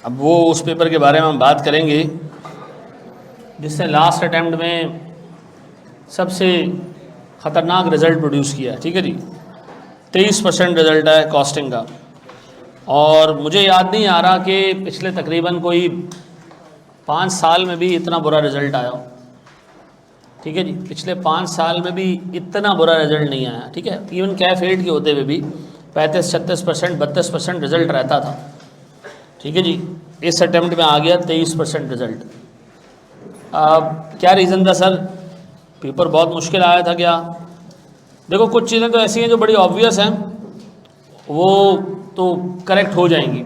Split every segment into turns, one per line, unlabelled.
अब वो उस पेपर के बारे में हम बात करेंगे जिसने लास्ट अटैम्प्ट में सबसे ख़तरनाक रिज़ल्ट प्रोड्यूस किया है। ठीक है जी, 23% रिज़ल्ट है कॉस्टिंग का। और मुझे याद नहीं आ रहा कि पिछले तकरीबन कोई 5 साल में भी इतना बुरा रिज़ल्ट आया हो। ठीक है जी, पिछले 5 साल में भी इतना बुरा रिज़ल्ट नहीं आया। ठीक है, इवन कैफ 8 के होते हुए भी 35-36%, 32% रिज़ल्ट रहता था। ठीक है जी, इस अटैम्प्ट में आ गया 23% रिज़ल्ट। क्या रीज़न था सर? पेपर बहुत मुश्किल आया था क्या? देखो, कुछ चीज़ें तो ऐसी हैं जो बड़ी ऑब्वियस हैं, वो तो करेक्ट हो जाएंगी।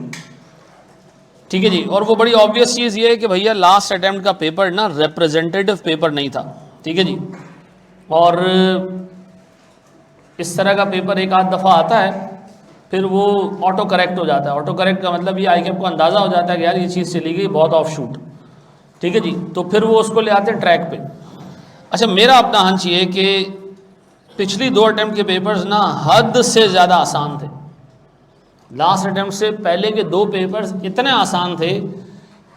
ठीक है जी, और वो बड़ी ऑब्वियस चीज़ ये है कि भैया लास्ट अटैम्प्ट का पेपर ना रिप्रेजेंटेटिव पेपर नहीं था। ठीक है जी, और इस तरह का पेपर एक आध दफ़ा आता है, फिर वो ऑटो करेक्ट हो जाता है। ऑटो करेक्ट का मतलब ये ICAP को अंदाज़ा हो जाता है कि यार ये चीज़ चली गई बहुत ऑफ शूट। ठीक है जी, तो फिर वो उसको ले आते हैं ट्रैक पे। अच्छा, मेरा अपना हंच ये कि पिछली 2 अटैम्प्ट के पेपर्स ना हद से ज़्यादा आसान थे। लास्ट अटैम्प्ट से पहले के 2 पेपर्स इतने आसान थे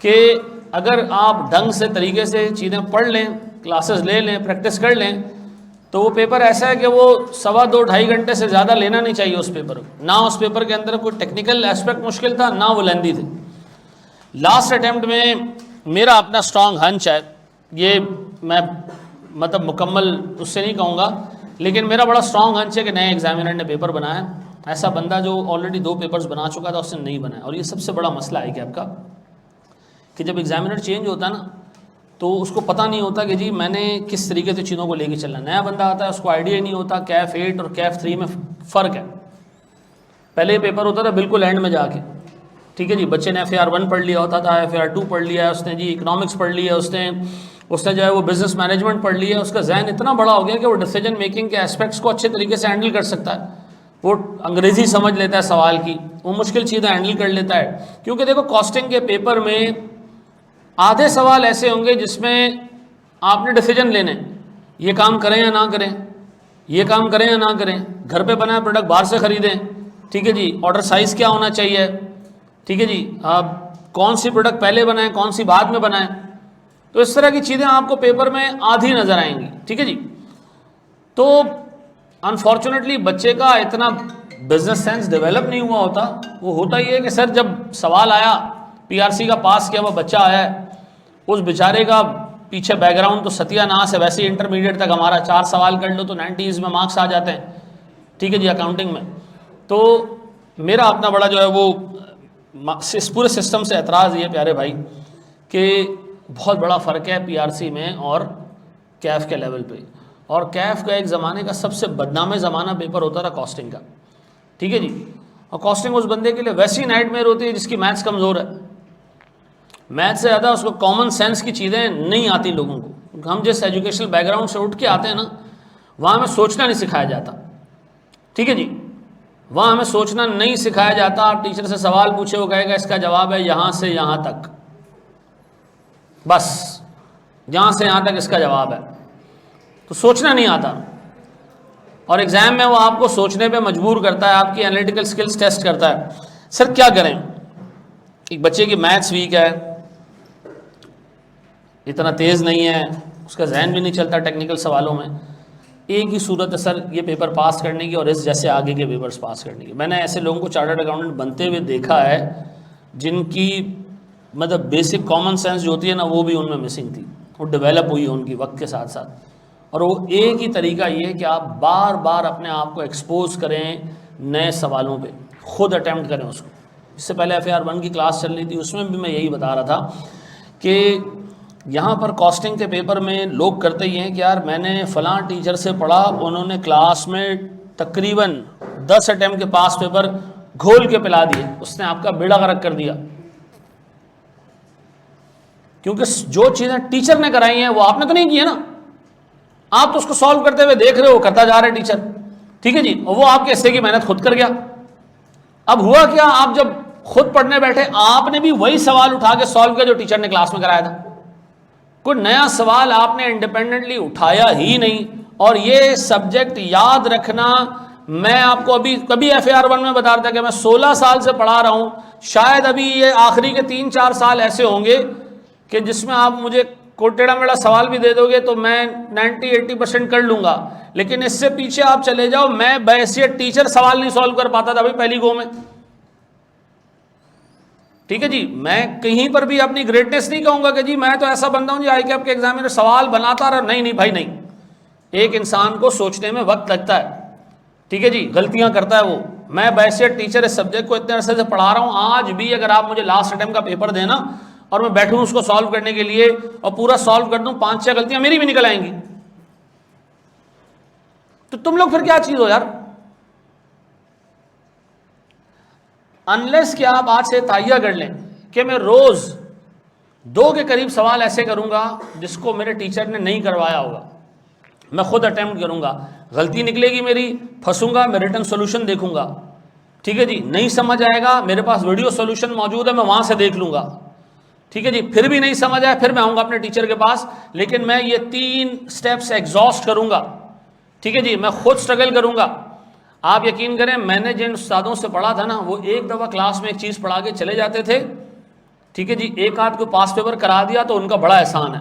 कि अगर आप ढंग से तरीके से चीज़ें पढ़ लें, क्लासेस ले लें, प्रैक्टिस कर लें, तो वो पेपर ऐसा है कि वो 2.25 घंटे से ज़्यादा लेना नहीं चाहिए उस पेपर को। ना उस पेपर के अंदर कोई टेक्निकल एस्पेक्ट मुश्किल था, ना वो लेंदी थे। लास्ट अटैम्प्ट में मेरा अपना स्ट्रॉन्ग हंच है, ये मैं मतलब मुकम्मल उससे नहीं कहूँगा, लेकिन मेरा बड़ा स्ट्रॉन्ग हंच है कि नए एग्जामिनर ने पेपर बनाया। ऐसा बंदा जो ऑलरेडी 2 पेपर्स बना चुका था उसने नहीं बनाया। और ये सबसे बड़ा मसला है कैप का कि जब एग्जामिनर चेंज होता है ना, तो उसको पता नहीं होता कि जी मैंने किस तरीके से चीज़ों को लेके चलना। नया बंदा आता है, उसको आइडिया नहीं होता कैफ 8 और कैफ 3 में फ़र्क है। पहले ये पेपर होता था बिल्कुल एंड में जाके। ठीक है जी, बच्चे ने FAR 1 पढ़ लिया होता था, FAR 2 पढ़ लिया है उसने, जी इकोनॉमिक्स पढ़ लिया है उसने जो है वो बिज़नेस मैनेजमेंट पढ़ लिया है। उसका जहन इतना बड़ा हो गया कि वो डिसीजन मेकिंग के एस्पेक्ट्स को अच्छे तरीके से हैंडल कर सकता है। वो अंग्रेज़ी समझ लेता है सवाल की, वो मुश्किल चीज़ें हैंडल कर लेता है। क्योंकि देखो, कॉस्टिंग के पेपर में आधे सवाल ऐसे होंगे जिसमें आपने डिसीजन लेने, ये काम करें या ना करें, ये काम करें या ना करें, घर पे बनाए प्रोडक्ट बाहर से ख़रीदें। ठीक है जी, ऑर्डर साइज़ क्या होना चाहिए। ठीक है जी, आप कौन सी प्रोडक्ट पहले बनाएं, कौन सी बाद में बनाएं। तो इस तरह की चीज़ें आपको पेपर में आधी नज़र आएंगी। ठीक है जी, तो अनफॉर्चुनेटली बच्चे का इतना बिजनेस सेंस डेवलप नहीं हुआ होता। वो होता ही है कि सर जब सवाल आया, PRC का पास किया हुआ बच्चा आया है, उस बेचारे का पीछे बैकग्राउंड तो सत्यानाश है। वैसे ही इंटरमीडिएट तक हमारा 4 सवाल कर लो तो 90s में मार्क्स आ जाते हैं। ठीक है जी, अकाउंटिंग में। तो मेरा अपना बड़ा जो है वो इस पूरे सिस्टम से एतराज़ ये प्यारे भाई कि बहुत बड़ा फ़र्क है PRC में और कैफ के लेवल पे। और कैफ का एक ज़माने का सबसे बदनाम ज़माना पेपर होता था कॉस्टिंग का। ठीक है जी, और कॉस्टिंग उस बंदे के लिए वैसी नाइटमेयर होती है जिसकी मैथ्स कमज़ोर है। मैथ्स से ज़्यादा उसको कॉमन सेंस की चीज़ें नहीं आती लोगों को। हम जिस एजुकेशनल बैकग्राउंड से उठ के आते हैं ना, वहाँ हमें सोचना नहीं सिखाया जाता। ठीक है जी, वहाँ हमें सोचना नहीं सिखाया जाता। आप टीचर से सवाल पूछे, वो कहेगा इसका जवाब है यहाँ से यहाँ तक, बस यहाँ से यहाँ तक इसका जवाब है। तो सोचना नहीं आता। और एग्ज़ाम में वो आपको सोचने पे मजबूर करता है, आपकी एनालिटिकल स्किल्स टेस्ट करता है। सर क्या करें? एक बच्चे की मैथ्स वीक है, इतना तेज़ नहीं है, उसका जहन भी नहीं चलता टेक्निकल सवालों में। एक ही सूरत है सर ये पेपर पास करने की और इस जैसे आगे के पेपर्स पास करने की। मैंने ऐसे लोगों को चार्टर्ड अकाउंटेंट बनते हुए देखा है जिनकी मतलब बेसिक कॉमन सेंस जो होती है ना, वो भी उनमें मिसिंग थी। वो डेवलप हुई है उनकी वक्त के साथ साथ। और वो एक ही तरीका ये है कि आप बार बार अपने आप को एक्सपोज करें नए सवालों पे, ख़ुद अटैम्प्ट करें उसको। इससे पहले FAR 1 की क्लास चल रही थी, उसमें भी मैं यही बता रहा था कि यहाँ पर कॉस्टिंग के पेपर में लोग करते ही हैं कि यार मैंने फ़लाँ टीचर से पढ़ा, उन्होंने क्लास में तकरीबन 10 अटैम्प्ट के पास पेपर घोल के पिला दिए, उसने आपका बेड़ा गर्क कर दिया। क्योंकि जो चीज़ें टीचर ने कराई हैं वो आपने तो नहीं की है ना, आप तो उसको सॉल्व करते हुए देख रहे हो, करता जा रहे टीचर। ठीक है जी, और वो आपके हिस्से की मेहनत खुद कर गया। अब हुआ क्या, आप जब खुद पढ़ने बैठे आपने भी वही सवाल उठा के सॉल्व किया जो टीचर ने क्लास में कराया था। कोई नया सवाल आपने इंडिपेंडेंटली उठाया ही नहीं। और ये सब्जेक्ट याद रखना मैं आपको अभी कभी FAR1 में बता रहा था कि मैं 16 साल से पढ़ा रहा हूँ, शायद अभी ये आखिरी के 3-4 साल ऐसे होंगे कि जिसमें आप मुझे कोई टेढ़ा मेढ़ा सवाल भी दे दोगे तो मैं 90-80% कर लूँगा, लेकिन इससे पीछे आप चले जाओ, मैं बहैसियत टीचर सवाल नहीं सॉल्व कर पाता था भाई पहली गो में। ठीक है जी, मैं कहीं पर भी अपनी ग्रेटनेस नहीं कहूँगा कि जी मैं तो ऐसा बंदा हूँ जी ICAP के एग्जाम में सवाल बनाता रहा, नहीं भाई नहीं। एक इंसान को सोचने में वक्त लगता है, ठीक है जी, गलतियां करता है वो। मैं बहैसियत टीचर इस सब्जेक्ट को इतने अरसे से पढ़ा रहा हूँ, आज भी अगर आप मुझे लास्ट अटेम्प्ट का पेपर देना और मैं बैठूं उसको सॉल्व करने के लिए और पूरा सॉल्व कर दूं, 5-6 गलतियां मेरी भी निकल आएंगी। तो तुम लोग फिर क्या चीज हो यार? अनलेस कि आप आज से तैयार कर लें कि मैं रोज 2 के करीब सवाल ऐसे करूंगा जिसको मेरे टीचर ने नहीं करवाया होगा, मैं खुद अटेम्प्ट करूंगा, गलती निकलेगी मेरी, फंसूंगा, मैं रिटर्न सॉल्यूशन देखूंगा, ठीक है जी, नहीं समझ आएगा, मेरे पास वीडियो सॉल्यूशन मौजूद है, मैं वहां से देख लूंगा, ठीक है जी, फिर भी नहीं समझ आया फिर मैं आऊंगा अपने टीचर के पास, लेकिन मैं ये 3 स्टेप्स एग्जॉस्ट करूंगा, ठीक है जी, मैं खुद स्ट्रगल करूंगा। आप यकीन करें, मैंने जिन उस्तादों से पढ़ा था ना, वो एक दफ़ा क्लास में एक चीज़ पढ़ा के चले जाते थे, ठीक है जी, एक आध को पास पेपर करा दिया तो उनका बड़ा एहसान है,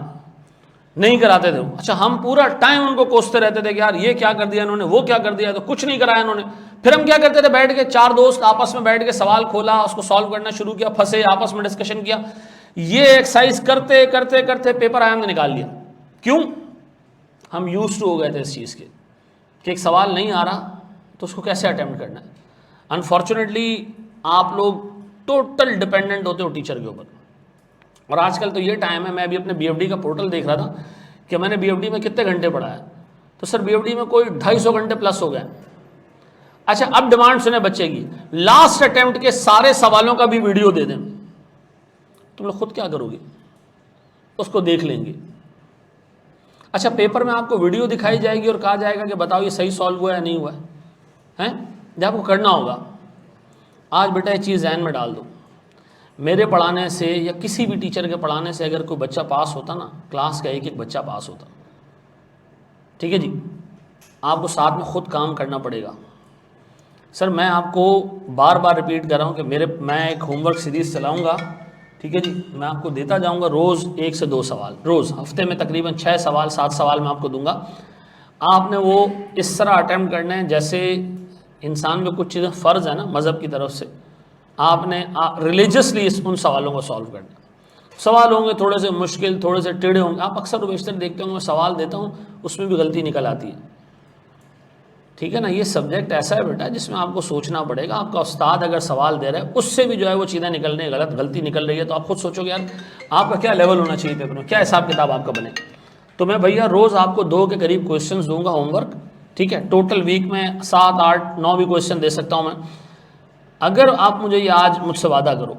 नहीं कराते थे। अच्छा, हम पूरा टाइम उनको कोसते रहते थे कि यार ये क्या कर दिया इन्होंने, वो क्या कर दिया, तो कुछ नहीं कराया इन्होंने। फिर हम क्या करते थे, बैठ के 4 दोस्त आपस में बैठ के सवाल खोला, उसको सॉल्व करना शुरू किया, फंसे, आपस में डिस्कशन किया, ये एक्सरसाइज करते करते करते पेपर आया हमने निकाल लिया। क्यों? हम यूज्ड टू हो गए थे इस चीज़ के कि एक सवाल नहीं आ रहा तो उसको कैसे अटेम्प्ट करना है। अनफॉर्चुनेटली आप लोग टोटल डिपेंडेंट होते हो टीचर के ऊपर, और आजकल तो ये टाइम है, मैं अभी अपने BFD का पोर्टल देख रहा था कि मैंने BFD में कितने घंटे पढ़ा है, तो सर BFD में कोई 250 घंटे प्लस हो गए। अच्छा, अब डिमांड सुने बच्चे की, लास्ट अटेम्प्ट के सारे सवालों का भी वीडियो दे दें, तुम लोग खुद क्या करोगे? उसको देख लेंगे। अच्छा, पेपर में आपको वीडियो दिखाई जाएगी और कहा जाएगा कि बताओ ये सही सॉल्व हुआ है या नहीं हुआ है, जब आपको करना होगा। आज बेटा ये चीज़ जहन में डाल दो, मेरे पढ़ाने से या किसी भी टीचर के पढ़ाने से अगर कोई बच्चा पास होता ना, क्लास का एक बच्चा पास होता, ठीक है जी, आपको साथ में खुद काम करना पड़ेगा। सर मैं आपको बार बार रिपीट कर रहा हूँ कि मैं एक होमवर्क सीरीज़ चलाऊँगा, ठीक है जी, मैं आपको देता जाऊँगा रोज़ 1 से 2 सवाल, रोज़ हफ्ते में तकरीबन 6 सवाल 7 सवाल मैं आपको दूंगा। आपने वो इस तरह अटैम्प्ट करना है जैसे इंसान में कुछ चीज़ें फ़र्ज़ है ना मज़हब की तरफ से, आपने रिलीजियसली उन सवालों को सॉल्व करना। सवाल होंगे थोड़े से मुश्किल, थोड़े से टेढ़े होंगे, आप अक्सर बेशतर देखते होंगे, मैं सवाल देता हूँ उसमें भी गलती निकल आती है, ठीक है ना। ये सब्जेक्ट ऐसा है बेटा जिसमें आपको सोचना पड़ेगा। आपका उस्ताद अगर सवाल दे रहा है उससे भी जो है वो चीज़ें निकल रही है, गलती निकल रही है, तो आप खुद सोचोगे यार आपका क्या लेवल होना चाहिए पेपर में, क्या हिसाब किताब आपका बने। तो मैं भैया रोज़ आपको 2 के करीब क्वेश्चन दूंगा होमवर्क, ठीक है, टोटल वीक में 7, 8, 9 भी क्वेश्चन दे सकता हूँ मैं। अगर आप मुझे ये आज मुझसे वादा करो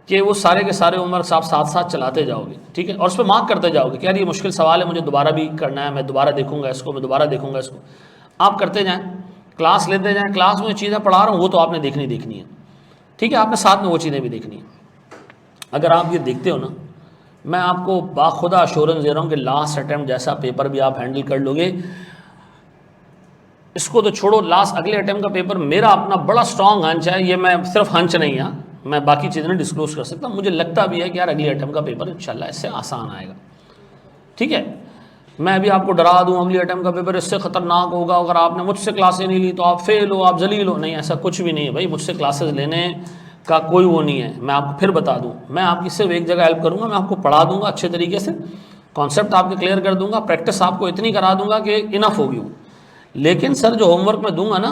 कि वो सारे के सारे होमवर्क आप साथ साथ चलाते जाओगे, ठीक है, और उस पर मार्क करते जाओगे कि यार ये मुश्किल सवाल है, मुझे दोबारा भी करना है, मैं दोबारा देखूंगा इसको, मैं दोबारा देखूंगा इसको, आप करते जाएं, क्लास लेते जाएं, क्लास में चीज़ें पढ़ा रहा हूँ वो तो आपने देखनी है, ठीक है, आपने साथ में वो चीज़ें भी देखनी है। अगर आप ये देखते हो ना, मैं आपको बाखुदा अश्योरेंस दे रहा हूँ कि लास्ट अटैम्प्ट जैसा पेपर भी आप हैंडल कर लोगे। इसको तो छोड़ो, लास्ट अगले अटैम्प्ट का पेपर मेरा अपना बड़ा स्ट्रॉन्ग हंच है, ये मैं सिर्फ हंच नहीं है, मैं बाकी चीज़ें नहीं डिस्क्लोज कर सकता, मुझे लगता भी है कि यार अगले अटैम्प्ट का पेपर इंशाल्लाह इससे आसान आएगा, ठीक है। मैं अभी आपको डरा दूं अगले अटैम्प्ट का पेपर इससे ख़तरनाक होगा, अगर आपने मुझसे क्लासेस नहीं ली तो आप फेल हो, आप जलील हो, नहीं, ऐसा कुछ भी नहीं है भाई, मुझसे क्लासेस लेने का कोई वो नहीं है। मैं आपको फिर बता दूं, मैं आपकी सिर्फ एक जगह हेल्प करूंगा, मैं आपको पढ़ा दूंगा अच्छे तरीके से, कॉन्सेप्ट आपके क्लियर कर दूंगा, प्रैक्टिस आपको इतनी करा दूंगा कि इनफ होगी वो। लेकिन सर जो होमवर्क मैं दूंगा ना,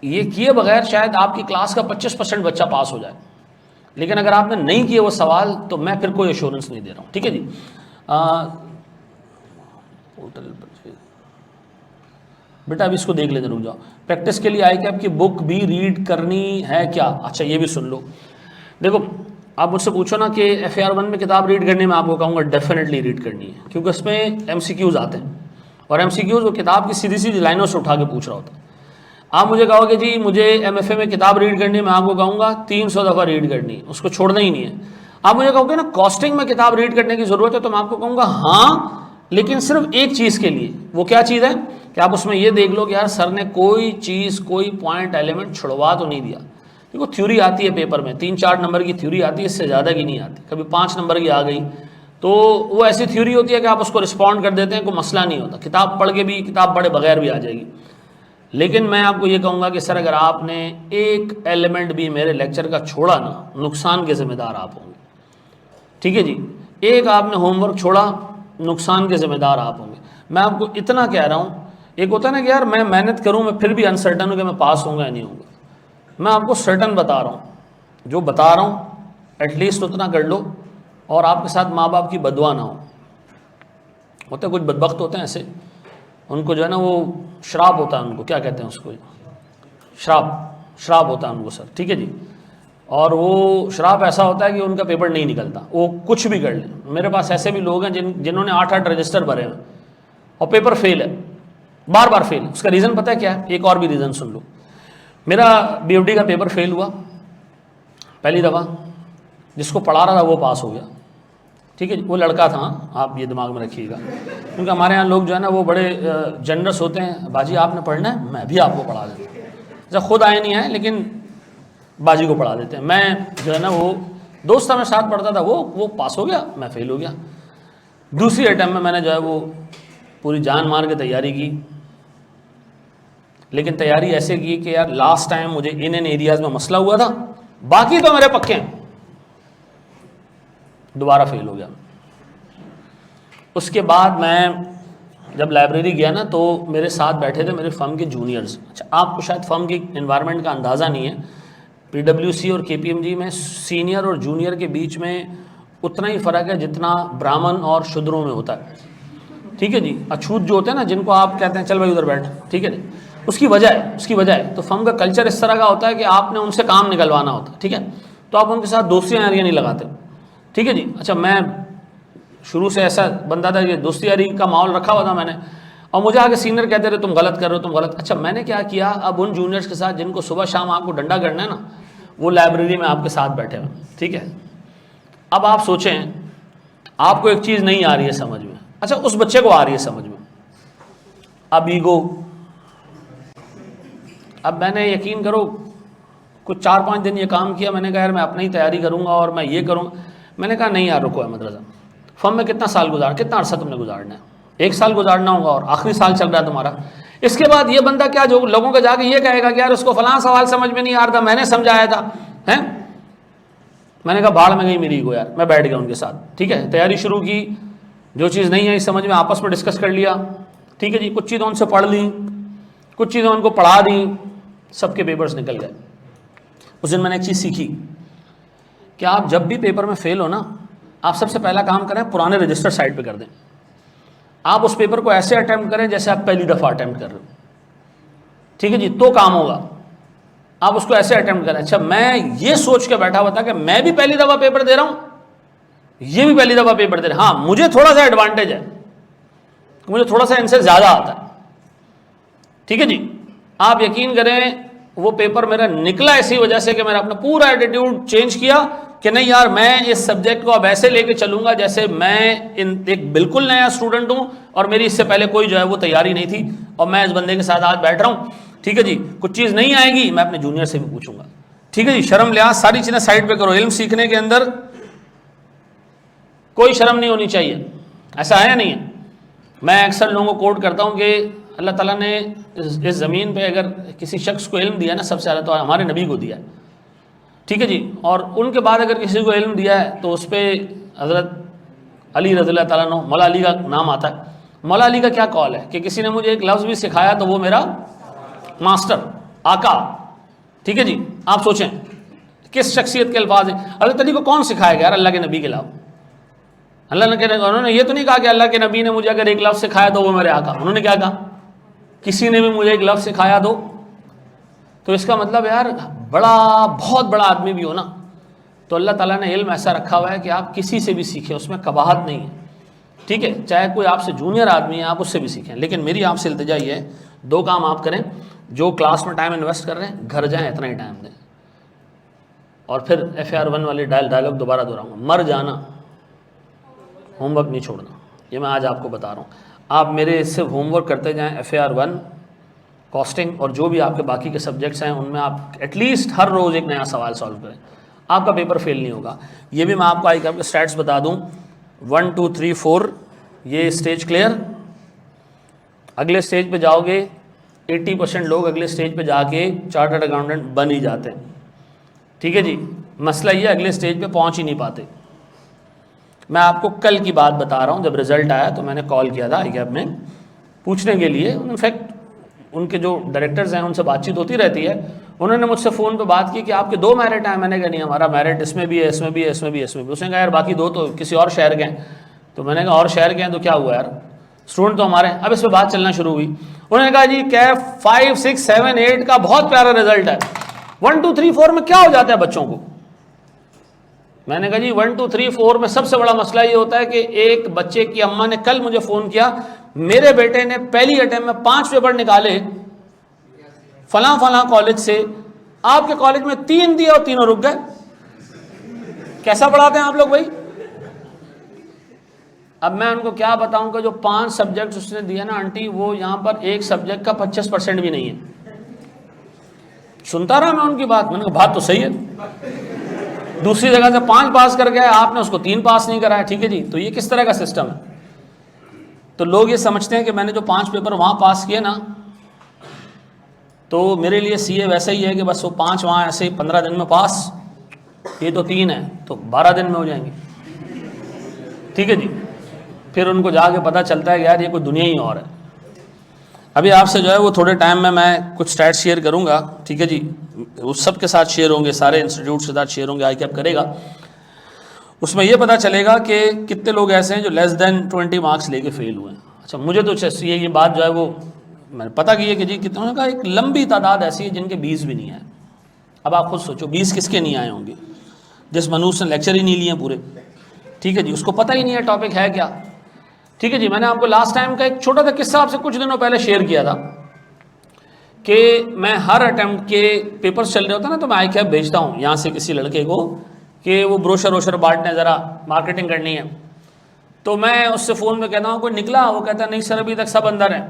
ये किए बगैर शायद आपकी क्लास का 25% बच्चा पास हो जाए, लेकिन अगर आपने नहीं किए वो सवाल तो मैं फिर कोई एश्योरेंस नहीं दे रहा हूँ, ठीक है जी। बेटा अभी इसको देख लेते, रुक जाओ। प्रैक्टिस के लिए ICAP की बुक भी रीड करनी है क्या? अच्छा ये भी सुन लो। देखो आप मुझसे पूछो ना कि FAR1 में किताब रीड करने में, आपको कहूँगा डेफिनेटली रीड करनी है, क्योंकि उसमें MCQs आते हैं, और MCQs वो किताब की सीधी सीधी लाइनों से उठा के पूछ रहा होता है। आप मुझे कहोगे जी मुझे MFA में किताब रीड करनी है, मैं आपको कहूँगा 300 दफ़ा रीड करनी है, उसको छोड़ना ही नहीं है। आप मुझे कहोगे ना कॉस्टिंग में किताब रीड करने की ज़रूरत है, तो मैं आपको कहूँगा हाँ, लेकिन सिर्फ एक चीज़ के लिए। वो क्या चीज़ है? कि आप उसमें ये देख लो कि यार सर ने कोई चीज़, कोई पॉइंट, एलिमेंट छुड़वा तो नहीं दिया। देखो थ्योरी आती है पेपर में, 3-4 नंबर की थ्योरी आती है, इससे ज़्यादा की नहीं आती। कभी 5 नंबर की आ गई तो वो ऐसी थ्योरी होती है कि आप उसको रिस्पॉन्ड कर देते हैं, कोई मसला नहीं होता, किताब पढ़ के भी, किताब पढ़े बगैर भी आ जाएगी। लेकिन मैं आपको ये कहूँगा कि सर अगर आपने एक एलिमेंट भी मेरे लेक्चर का छोड़ा ना, नुकसान के ज़िम्मेदार आप होंगे। ठीक है जी, एक आपने होमवर्क छोड़ा, नुकसान के ज़िम्मेदार आप होंगे। मैं आपको इतना कह रहा हूँ, एक होता है ना कि यार मैं मेहनत करूँ, मैं फिर भी अनसर्टन हूँ कि मैं पास होऊंगा या नहीं होऊंगा। मैं आपको सर्टन बता रहा हूँ, जो बता रहा हूँ एटलीस्ट उतना कर लो, और आपके साथ माँ बाप की बदुआ ना हो। होते कुछ बदबख्त होते हैं ऐसे, उनको जो है ना वो श्राप होता है, उनको क्या कहते हैं उसको, श्राप होता है उनको सर। ठीक है जी, और वो श्राप ऐसा होता है कि उनका पेपर नहीं निकलता, वो कुछ भी कर लें। मेरे पास ऐसे भी लोग हैं जिन्होंने 8-8 रजिस्टर भरे हैं और पेपर फेल है, बार बार फेल। उसका रीज़न पता है क्या है? एक और भी रीज़न सुन लो। मेरा BFD का पेपर फेल हुआ पहली दफ़ा, जिसको पढ़ा रहा था वो पास हो गया। ठीक है, वो लड़का था, आप ये दिमाग में रखिएगा, क्योंकि हमारे यहाँ लोग जो है ना वो बड़े जनरस होते हैं। बाजी आपने पढ़ना है, मैं भी आपको पढ़ा देता हूँ। जब खुद आए नहीं आए, लेकिन बाजी को पढ़ा देते हैं। मैं जो है ना, वो दोस्त था मेरे साथ पढ़ता था, वो पास हो गया, मैं फेल हो गया। दूसरी अटैम्प्ट में मैंने जो है वो पूरी जान मार के तैयारी की, लेकिन तैयारी ऐसे की कि यार लास्ट टाइम मुझे इन एरियाज़ में मसला हुआ था, बाकी तो मेरे पक्के हैं, दोबारा फेल हो गया। उसके बाद मैं जब लाइब्रेरी गया ना, तो मेरे साथ बैठे थे मेरे फर्म के जूनियर्स। अच्छा, आपको शायद फर्म की इन्वायरमेंट का अंदाज़ा नहीं है। PwC और KPMG में सीनियर और जूनियर के बीच में उतना ही फ़र्क है जितना ब्राह्मण और शूद्रों में होता है। ठीक है जी, अछूत जो होते हैं ना, जिनको आप कहते हैं चल भाई उधर बैठ, ठीक है जी, उसकी वजह है तो फर्म का कल्चर इस तरह का होता है कि आपने उनसे काम निकलवाना होता है। ठीक है, तो आप उनके साथ दोस्ती यारियाँ नहीं लगाते। ठीक है जी। अच्छा, मैं शुरू से ऐसा बंदा था कि दोस्ती यारी का माहौल रखा हुआ था मैंने, और मुझे आगे सीनियर कहते रहे तुम गलत कर रहे हो, तुम गलत। अच्छा, मैंने क्या किया, अब उन जूनियर्स के साथ जिनको सुबह शाम आपको डंडा करना है ना, वो लाइब्रेरी में आपके साथ बैठे हुए। ठीक है, अब आप सोचें, आपको एक चीज़ नहीं आ रही है समझ में, अच्छा उस बच्चे को आ रही है समझ में। अब ईगो, अब मैंने यकीन करो कुछ 4-5 दिन ये काम किया। मैंने कहा यार मैं अपनी ही तैयारी करूँगा और मैं ये करूँगा। मैंने कहा नहीं यार रुको अहमद रज़ा, फर्म में कितना अरसा तुमने गुजारना है? 1 साल गुजारना होगा और आखिरी साल चल रहा है तुम्हारा। इसके बाद ये बंदा क्या जो लोगों का जाके ये कहेगा कि यार उसको फलां सवाल समझ में नहीं आ रहा था, मैंने समझाया था, हैं? मैंने कहा भाड़ में गई मेरी ईगो यार, मैं बैठ गया उनके साथ। ठीक है, तैयारी शुरू की, जो चीज़ नहीं आई समझ में आपस में डिस्कस कर लिया। ठीक है जी, कुछ चीज़ें उनसे पढ़ ली, कुछ चीज़ें उनको पढ़ा दी, सबके पेपर्स निकल गए। उस दिन मैंने एक चीज़ सीखी कि आप जब भी पेपर में फेल हो ना, आप सबसे पहला काम करें पुराने रजिस्टर साइड पे कर दें। आप उस पेपर को ऐसे अटेम्प्ट करें जैसे आप पहली दफ़ा अटेम्प्ट कर रहे हो। ठीक है जी, तो काम होगा। आप उसको ऐसे अटेम्प्ट करें, अच्छा मैं ये सोच के बैठा हुआ था कि मैं भी पहली दफ़ा पेपर दे रहा हूँ, ये भी पहली दफ़ा पेपर दे रहे हैं, हाँ मुझे थोड़ा सा एडवांटेज है, मुझे थोड़ा सा इनसे ज़्यादा आता है। ठीक है जी, आप यकीन करें वो पेपर मेरा निकला इसी वजह से कि मैंने अपना पूरा एटीट्यूड चेंज किया कि नहीं यार मैं इस सब्जेक्ट को अब ऐसे लेके चलूंगा जैसे मैं एक बिल्कुल नया स्टूडेंट हूं और मेरी इससे पहले कोई जो है वो तैयारी नहीं थी, और मैं इस बंदे के साथ आज बैठ रहा हूं। ठीक है जी, कुछ चीज़ नहीं आएगी मैं अपने जूनियर से भी पूछूंगा। ठीक है जी, शर्म लिहाज सारी चीज़ें साइड पे करो। इल्म सीखने के अंदर कोई शर्म नहीं होनी चाहिए, ऐसा है या नहीं है? मैं अक्सर लोगों को कोट करता हूँ कि अल्लाह ताला ने इस ज़मीन पे अगर किसी शख्स को इल्म दिया ना, सबसे ज़्यादा तो हमारे नबी को दिया है। ठीक है जी, और उनके बाद अगर किसी को इल्म दिया है तो उस पर हज़रत अली रज़ियल्लाहु ताला अन्हु, मौला अली का नाम आता है। मौला अली का क्या कौल है कि किसी ने मुझे एक लफ्ज़ भी सिखाया तो वो मेरा मास्टर, आका। ठीक है जी, आप सोचें किस शख्सियत के अल्फाज हैं। हज़रत अली को कौन सिखाया गया? अल्लाह के नबी के अलावा। अल्लाह ने कहने, उन्होंने ये तो नहीं कहा कि अल्लाह के नबी ने मुझे अगर एक लफ्ज़ सिखाया तो वो मेरे आका। उन्होंने क्या कहा? किसी ने भी मुझे एक लफ्ज़ सिखाया दो। तो इसका मतलब यार बहुत बड़ा आदमी भी हो ना, तो अल्लाह ताला ने इल्म ऐसा रखा हुआ है कि आप किसी से भी सीखें, उसमें कबाहत नहीं है। ठीक है, चाहे कोई आपसे जूनियर आदमी है आप उससे भी सीखें। लेकिन मेरी आपसे इल्तिजा ये है, 2 काम आप करें। जो क्लास में टाइम इन्वेस्ट कर रहे हैं घर जाएँ इतना ही टाइम दें। और फिर FAR1 वाली डायलॉग दोबारा दोहराऊँगा, मर जाना, होमवर्क नहीं छोड़ना। ये मैं आज आपको बता रहा हूँ। आप मेरे सिर्फ होमवर्क करते जाएं, FAR 1 कॉस्टिंग और जो भी आपके बाकी के सब्जेक्ट्स हैं उनमें आप एटलीस्ट हर रोज़ एक नया सवाल सॉल्व करें, आपका पेपर फेल नहीं होगा। ये भी मैं आपको ICAP के स्टैट्स बता दूं, 1 2 3 4 ये स्टेज क्लियर। अगले स्टेज पे जाओगे 80% लोग अगले स्टेज पे जाके चार्टर्ड अकाउंटेंट बन ही जाते हैं, ठीक है जी। मसला ये अगले स्टेज पे पहुंच ही नहीं पाते। मैं आपको कल की बात बता रहा हूँ, जब रिज़ल्ट आया तो मैंने कॉल किया था ICAP में पूछने के लिए। इनफैक्ट उनके जो डायरेक्टर्स हैं उनसे बातचीत होती रहती है। उन्होंने मुझसे फ़ोन पे बात की कि आपके 2 मेरिट हैं। मैंने कहा नहीं, हमारा मेरिट इसमें भी है, इसमें भी है, इसमें भी है, इसमें भी। उसने कहा यार बाकी 2 तो किसी और शहर के हैं। तो मैंने कहा और शहर के हैं तो क्या हुआ यार, स्टूडेंट तो हमारे। अब इस पर बात चलना शुरू हुई। उन्होंने कहा जी कैफ 5 6 7 8 का बहुत प्यारा रिजल्ट है, 1 2 3 4 में क्या हो जाता है बच्चों को। मैंने कहा जी 1 2 3 4 में सबसे बड़ा मसला ये होता है कि एक बच्चे की अम्मा ने कल मुझे फ़ोन किया, मेरे बेटे ने पहली अटेम्प्ट में 5 पेपर निकाले फलां फलां कॉलेज से, आपके कॉलेज में 3 दिए और तीनों रुक गए। कैसा पढ़ाते हैं आप लोग भाई। अब मैं उनको क्या बताऊं कि जो 5 सब्जेक्ट उसने दिए ना आंटी, वो यहां पर एक सब्जेक्ट का 25% भी नहीं है। सुनता रहा मैं उनकी बात। मैंने कहा बात तो सही है, दूसरी जगह से 5 पास कर गया, आपने उसको 3 पास नहीं कराया, ठीक है जी। तो ये किस तरह का सिस्टम है। तो लोग ये समझते हैं कि मैंने जो 5 पेपर वहां पास किए ना, तो मेरे लिए CA वैसा ही है कि बस वो 5 वहाँ ऐसे ही 15 दिन में पास, ये तो 3 है तो 12 दिन में हो जाएंगे, ठीक है जी। फिर उनको जाके पता चलता है कि यार ये कोई दुनिया ही और है। अभी आपसे जो है वो थोड़े टाइम में मैं कुछ स्टैट्स शेयर करूँगा, ठीक है जी। उस सब के साथ शेयर होंगे, सारे इंस्टीट्यूट के साथ शेयर होंगे, ICAP करेगा। उसमें ये पता चलेगा कि कितने लोग ऐसे हैं जो लेस देन 20 मार्क्स लेके फेल हुए हैं। अच्छा, मुझे तो ये बात जो है वो मैंने पता की है कि जी कितनों का एक लंबी तादाद ऐसी है जिनके 20 भी नहीं आए। अब आप खुद सोचो 20 किसके नहीं आए होंगे, जिस मनुष्य ने लेक्चर ही नहीं लिए पूरे, ठीक है जी, उसको पता ही नहीं है टॉपिक है क्या, ठीक है जी। मैंने आपको लास्ट टाइम का एक छोटा सा किस्सा आपसे कुछ दिनों पहले शेयर किया था कि मैं हर अटेम्प्ट के पेपर्स चल रहे होते हैं ना, तो मैं ICAP भेजता हूँ यहाँ से किसी लड़के को कि वो ब्रोशर वोशर बांटने, ज़रा मार्केटिंग करनी है। तो मैं उससे फ़ोन में कहता हूँ कोई निकला, वो कहता है नहीं सर अभी तक सब अंदर हैं।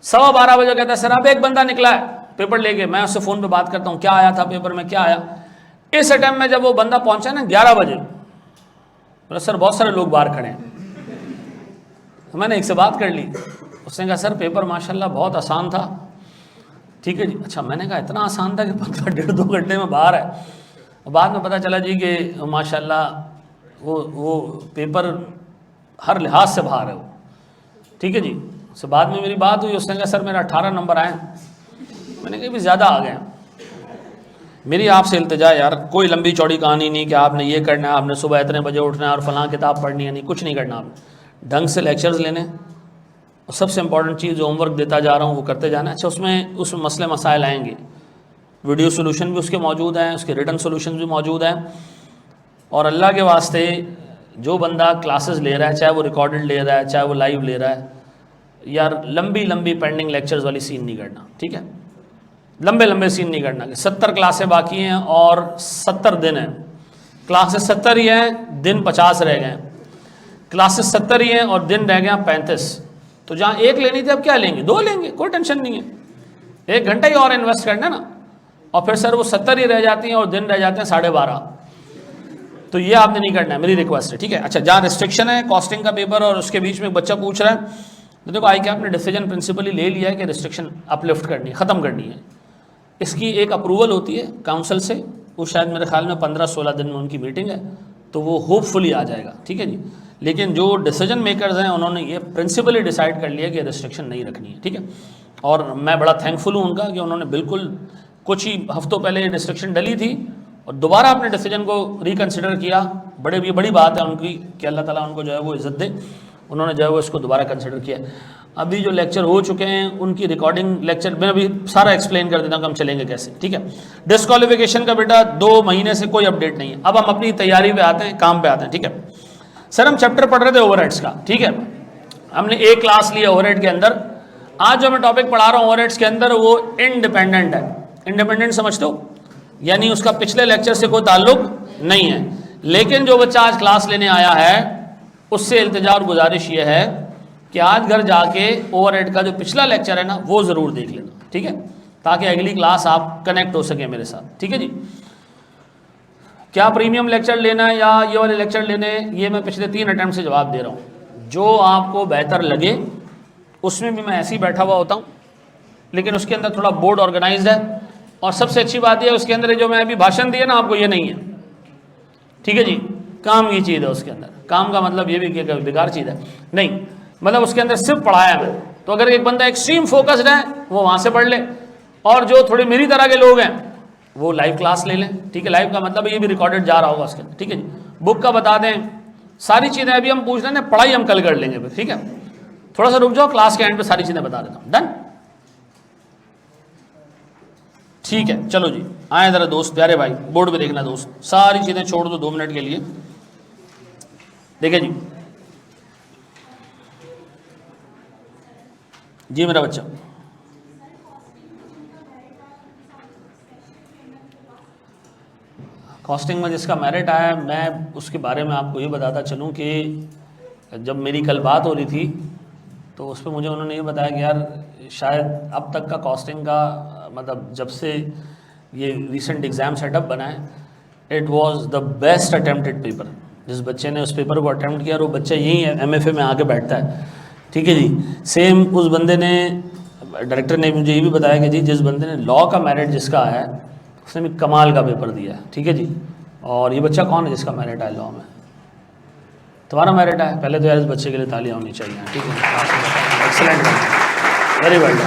12:15 बजे कहता है सर अब एक बंदा निकला है पेपर लेके। मैं उससे फ़ोन पे बात करता हूँ क्या आया था पेपर में, क्या आया। इस अटेम्प्ट में जब वो बंदा पहुंचा ना 11 बजे, बोला सर बहुत सारे लोग बाहर खड़े हैं। तो मैंने एक से बात कर ली, उसने कहा सर पेपर माशाल्लाह बहुत आसान था, ठीक है जी। अच्छा, मैंने कहा इतना आसान था कि 1.5-2 घंटे में बाहर है। और बाद में पता चला जी कि माशाल्लाह वो पेपर हर लिहाज से बाहर है वो, ठीक है जी। उससे बाद में मेरी बात हुई, उसने कहा सर मेरा 18 नंबर आए। मैंने कहा भी ज़्यादा आ गए। मेरी आपसे इल्तिजा यार, कोई लंबी चौड़ी कहानी नहीं कि आपने ये करना है, आपने सुबह इतने बजे उठना है और फलां किताब पढ़नी है, नहीं कुछ नहीं करना। आपने ढंग से लेक्चर्स लेने और सबसे इंपॉर्टेंट चीज़ जो होमवर्क देता जा रहा हूँ वो करते जाना। अच्छा, उसमें मसले मसाइल आएंगे, वीडियो सोल्यूशन भी उसके मौजूद हैं, उसके रिटन सोल्यूशन भी मौजूद हैं। और अल्लाह के वास्ते जो बंदा क्लासेस ले रहा है, चाहे वो रिकॉर्डेड ले रहा है चाहे वो लाइव ले रहा है, यार लंबी लंबी पेंडिंग लेक्चर्स वाली सीन नहीं करना, ठीक है। लंबे लंबे सीन नहीं करना कि 70 क्लासें बाकी हैं और 70 दिन हैं। क्लासेस 70 ही हैं, दिन 50 रह गए। क्लासेस 70 ही हैं और दिन रह गए 35। तो जहाँ एक लेनी थी अब क्या लेंगे, 2 लेंगे, कोई टेंशन नहीं है। 1 घंटा ही और इन्वेस्ट करना ना, और फिर सर वो 70 ही रह जाती हैं और दिन रह जाते हैं 12:30। तो ये आपने नहीं करना है, मेरी रिक्वेस्ट है, ठीक है। अच्छा, जहाँ रिस्ट्रिक्शन है कॉस्टिंग का पेपर और उसके बीच में एक बच्चा पूछ रहा है, तो देखो ICAP ने डिसीजन प्रिंसिपली ले लिया है कि रिस्ट्रिक्शन अपलिफ्ट करनी है, ख़त्म करनी है। इसकी एक अप्रूवल होती है काउंसिल से, वो शायद मेरे ख्याल में 15-16 दिन में उनकी मीटिंग है, तो वो होपफुली आ जाएगा, ठीक है जी। लेकिन जो डिसीजन मेकर्स हैं उन्होंने ये प्रिंसिपली डिसाइड कर लिया कि रिस्ट्रिक्शन नहीं रखनी है, ठीक है। और मैं बड़ा थैंकफुल हूँ उनका कि उन्होंने बिल्कुल कुछ ही हफ्तों पहले रिस्ट्रिक्शन डली थी और दोबारा अपने डिसीजन को रिकन्सिडर किया। बड़ी बात है उनकी कि अल्लाह ताला उनको जो है वो इज़्ज़त दे, उन्होंने जो है वो इसको दोबारा कंसिडर किया। अभी जो लेक्चर हो चुके हैं उनकी रिकॉर्डिंग लेक्चर मैं अभी सारा एक्सप्लेन कर देता हूँ कि हम चलेंगे कैसे, ठीक है। डिस्क्वालिफिकेशन का बेटा 2 महीने से कोई अपडेट नहीं है। अब हम अपनी तैयारी पे आते हैं, काम पे आते हैं, ठीक है। सर हम चैप्टर पढ़ रहे थे ओवरहेड्स का, ठीक है। हमने एक क्लास लिया ओवरहेड के अंदर। आज जो मैं टॉपिक पढ़ा रहा हूँ ओवरहेड्स के अंदर वो इंडिपेंडेंट है। इंडिपेंडेंट समझते हो, यानी उसका पिछले लेक्चर से कोई ताल्लुक नहीं है। लेकिन जो बच्चा आज क्लास लेने आया है उससे इल्तिजा और गुजारिश ये है कि आज घर जाके ओवरहेड का जो पिछला लेक्चर है ना वो ज़रूर देख लेना, ठीक है, ताकि अगली क्लास आप कनेक्ट हो सके मेरे साथ, ठीक है जी। क्या प्रीमियम लेक्चर लेना है या ये वाले लेक्चर लेने, ये मैं पिछले 3 अटैम्प्ट से जवाब दे रहा हूँ। जो आपको बेहतर लगे उसमें भी मैं ऐसे ही बैठा हुआ होता हूँ, लेकिन उसके अंदर थोड़ा बोर्ड ऑर्गेनाइज्ड है, और सबसे अच्छी बात यह है उसके अंदर जो मैं अभी भाषण दिया ना आपको, ये नहीं है, ठीक है जी। काम की चीज़ है उसके अंदर, काम का मतलब ये भी कि बेकार चीज़ है नहीं, मतलब उसके अंदर सिर्फ पढ़ाया मैं। तो अगर एक बंदा एक्सट्रीम फोकस्ड है वो वहाँ से पढ़ ले, और जो थोड़े मेरी तरह के लोग हैं वो लाइव क्लास ले लें, ठीक है। लाइव का मतलब ये भी रिकॉर्डेड जा रहा होगा उसके अंदर, ठीक है जी। बुक का बता दें, सारी चीज़ें अभी हम पूछ रहे हैं, पढ़ाई हम कल कर लेंगे, ठीक है। थोड़ा सा रुक जाओ, क्लास के एंड पे सारी चीज़ें बता देता हूँ, डन, ठीक है। चलो जी, आए ज़रा दोस्त प्यारे भाई, बोर्ड पे देखना दोस्त, सारी चीज़ें छोड़ दो 2 मिनट के लिए। देखिए जी, जी मेरा बच्चा, कॉस्टिंग में जिसका मेरिट आया, मैं उसके बारे में आपको ये बताता चलूँ कि जब मेरी कल बात हो रही थी तो उस पर मुझे उन्होंने ये बताया कि यार शायद अब तक का कॉस्टिंग का मतलब जब से ये रिसेंट एग्ज़ाम सेटअप बना है, it was the best attempted paper. जिस बच्चे ने उस पेपर को अटेम्प्ट किया वो बच्चा यही है MFA में आके बैठता है, ठीक है जी। सेम उस बंदे ने, डायरेक्टर ने मुझे ये भी बताया कि जी जिस बंदे ने लॉ का मेरिट जिसका आया है उसने भी कमाल का पेपर दिया है, ठीक है जी। और ये बच्चा कौन है जिसका मेरिट आया लॉ में? तुम्हारा मेरिट आया, पहले तो यार इस बच्चे के लिए तालियां होनी चाहिए, ठीक है, एक्सीलेंट, वेरी वेल,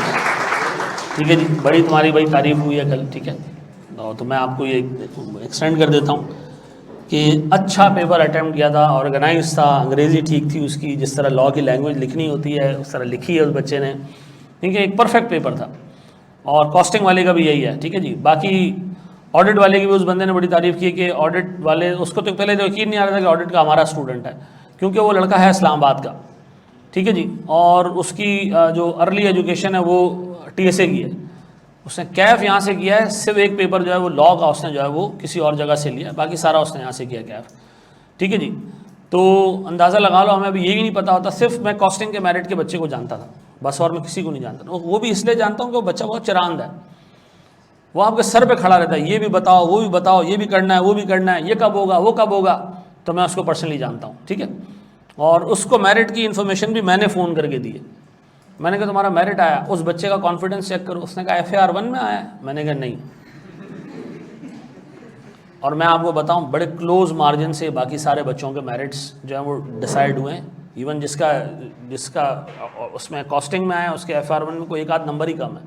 ठीक है जी। बड़ी तुम्हारी भाई तारीफ हुई है कल, ठीक है। तो मैं आपको ये एक्सटेंड कर देता हूँ कि अच्छा पेपर अटेम्प्ट किया था, ऑर्गेनाइज था, अंग्रेज़ी ठीक थी उसकी, जिस तरह लॉ की लैंग्वेज लिखनी होती है उस तरह लिखी है उस बच्चे ने, ठीक है, एक परफेक्ट पेपर था। और कॉस्टिंग वाले का भी यही है, ठीक है जी। बाकी ऑडिट वाले की भी उस बंदे ने बड़ी तारीफ़ की कि ऑडिट वाले, उसको तो पहले तो यकीन नहीं आ रहा था कि ऑडिट का हमारा स्टूडेंट है, क्योंकि वो लड़का है इस्लामाबाद का, ठीक है जी। और उसकी जो अर्ली एजुकेशन है वो TSA की है, उसने कैफ यहाँ से किया है, सिर्फ एक पेपर जो है वो लॉ का उसने जो है वो किसी और जगह से लिया है, बाकी सारा उसने यहाँ से किया कैफ, ठीक है जी। तो अंदाज़ा लगा लो, हमें अभी यही नहीं पता होता, सिर्फ मैं कॉस्टिंग के मेरिट के बच्चे को जानता था बस, और मैं किसी को नहीं जानता। वो भी इसलिए जानता हूँ कि वो बच्चा बहुत चरांद है, वो आपके सर पे खड़ा रहता है, ये भी बताओ वो भी बताओ, ये भी करना है वो भी करना है, ये कब होगा वो कब होगा, तो मैं उसको पर्सनली जानता हूँ, ठीक है। और उसको मेरिट की इन्फॉर्मेशन भी मैंने फ़ोन करके दी है। मैंने कहा तुम्हारा मेरिट आया, उस बच्चे का कॉन्फिडेंस चेक करो, उसने कहा FAR 1 में आया है, मैंने कहा नहीं। और मैं आपको बताऊं बड़े क्लोज मार्जिन से बाकी सारे बच्चों के मेरिट्स जो हैं वो डिसाइड हुए हैं, इवन जिसका उसमें कॉस्टिंग में आया उसके FAR 1 में कोई 1 आध नंबर ही कम है,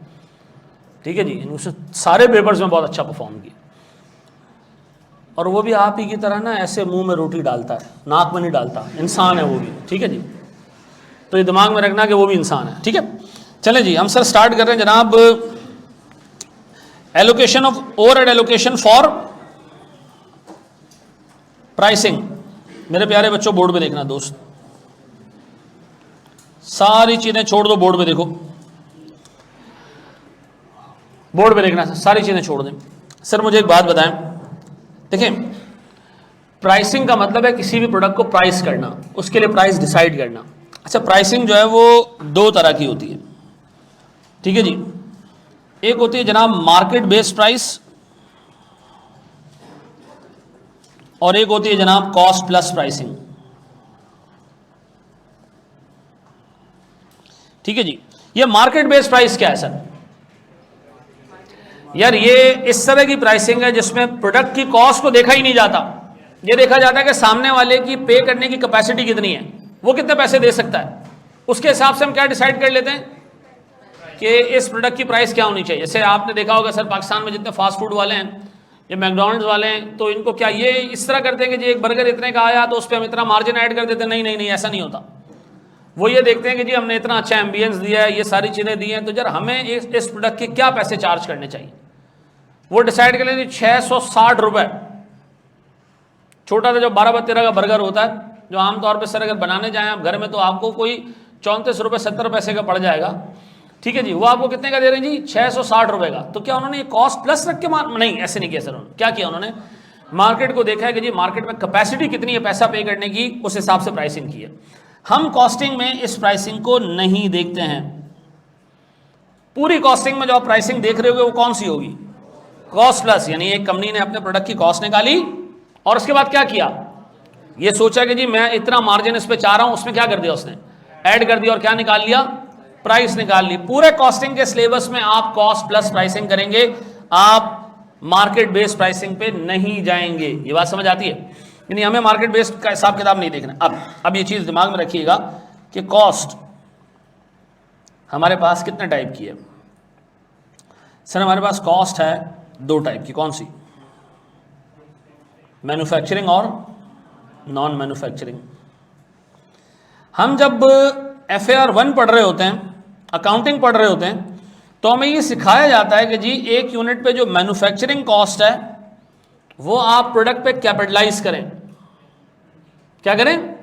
ठीक है जी। उसने सारे पेपर्स में बहुत अच्छा परफॉर्म किया, और वो भी आप ही की तरह ना ऐसे मुंह में रोटी डालता है, नाक में नहीं डालता, इंसान है वो भी, ठीक है जी। तो ये दिमाग में रखना कि वो भी इंसान है, ठीक है। चलें जी, हम सर स्टार्ट कर रहे हैं जनाब, allocation of overhead allocation for pricing. मेरे प्यारे बच्चों बोर्ड पे देखना दोस्त, सारी चीजें छोड़ दो, बोर्ड पे देखो, बोर्ड पे देखना, सारी चीजें छोड़ दें। सर मुझे एक बात बताएं, देखें प्राइसिंग का मतलब है किसी भी प्रोडक्ट को प्राइस करना, उसके लिए प्राइस डिसाइड करना। अच्छा, प्राइसिंग जो है वो 2 तरह की होती है, ठीक है जी। एक होती है जनाब मार्केट बेस्ड प्राइस, और एक होती है जनाब कॉस्ट प्लस प्राइसिंग, ठीक है जी। ये मार्केट बेस्ड प्राइस क्या है सर? यार ये इस तरह की प्राइसिंग है जिसमें प्रोडक्ट की कॉस्ट को देखा ही नहीं जाता, ये देखा जाता है कि सामने वाले की पे करने की कैपेसिटी कितनी है, वो कितने पैसे दे सकता है, उसके हिसाब से हम क्या डिसाइड कर लेते हैं कि इस प्रोडक्ट की प्राइस क्या होनी चाहिए। जैसे आपने देखा होगा सर, पाकिस्तान में जितने फास्ट फूड वाले हैं, ये मैकडॉनल्ड्स वाले हैं, तो इनको क्या ये इस तरह करते हैं कि जी एक बर्गर इतने का आया तो उस पर हम इतना मार्जिन ऐड कर देते हैं? नहीं नहीं नहीं, ऐसा नहीं होता। वो ये देखते हैं कि जी हमने इतना अच्छा एम्बियंस दिया है, ये सारी चीज़ें दी हैं, तो यार हमें इस प्रोडक्ट के क्या पैसे चार्ज करने चाहिए, वो डिसाइड कर लेते। 660 रुपये छोटा सा जो 12x13 का बर्गर होता है, जो आमतौर पर सर अगर बनाने जाएँ आप घर में तो आपको कोई 34 रुपये 70 पैसे का पड़ जाएगा, ठीक है जी। वो आपको कितने का दे रहे हैं जी? 660 रुपये का। तो क्या उन्होंने ये कॉस्ट प्लस रख के नहीं, ऐसे नहीं किया सर। उन्होंने क्या किया, उन्होंने मार्केट को देखा है कि जी मार्केट में कैपेसिटी कितनी है पैसा पे करने की, उस हिसाब से प्राइसिंग की है। हम कॉस्टिंग में इस प्राइसिंग को नहीं देखते हैं। पूरी कॉस्टिंग में जो आप प्राइसिंग देख रहे होगे वो कौन सी होगी? कॉस्ट प्लस, यानी एक कंपनी ने अपने प्रोडक्ट की कॉस्ट निकाली और उसके बाद क्या किया, ये सोचा कि जी मैं इतना मार्जिन इस पे चाह रहा हूं, उसमें क्या कर दिया उसने, ऐड कर दिया और क्या निकाल लिया, प्राइस निकाल ली। पूरे कॉस्टिंग के सिलेबस में आप कॉस्ट प्लस प्राइसिंग करेंगे, आप मार्केट बेस्ड प्राइसिंग पे नहीं जाएंगे। ये बात समझ आती है? यानी हमें मार्केट बेस्ड का हिसाब किताब नहीं देखना। अब ये चीज दिमाग में रखिएगा कि कॉस्ट हमारे पास कितने टाइप की है। सर हमारे पास कॉस्ट है 2 टाइप की। कौन सी? मैन्युफैक्चरिंग और नॉन मैन्युफैक्चरिंग। हम जब FAR 1 पढ़ रहे होते हैं, अकाउंटिंग पढ़ रहे होते हैं, तो हमें ये सिखाया जाता है कि जी एक यूनिट पे जो मैन्युफैक्चरिंग कॉस्ट है वो आप प्रोडक्ट पे कैपिटलाइज करें। क्या करें?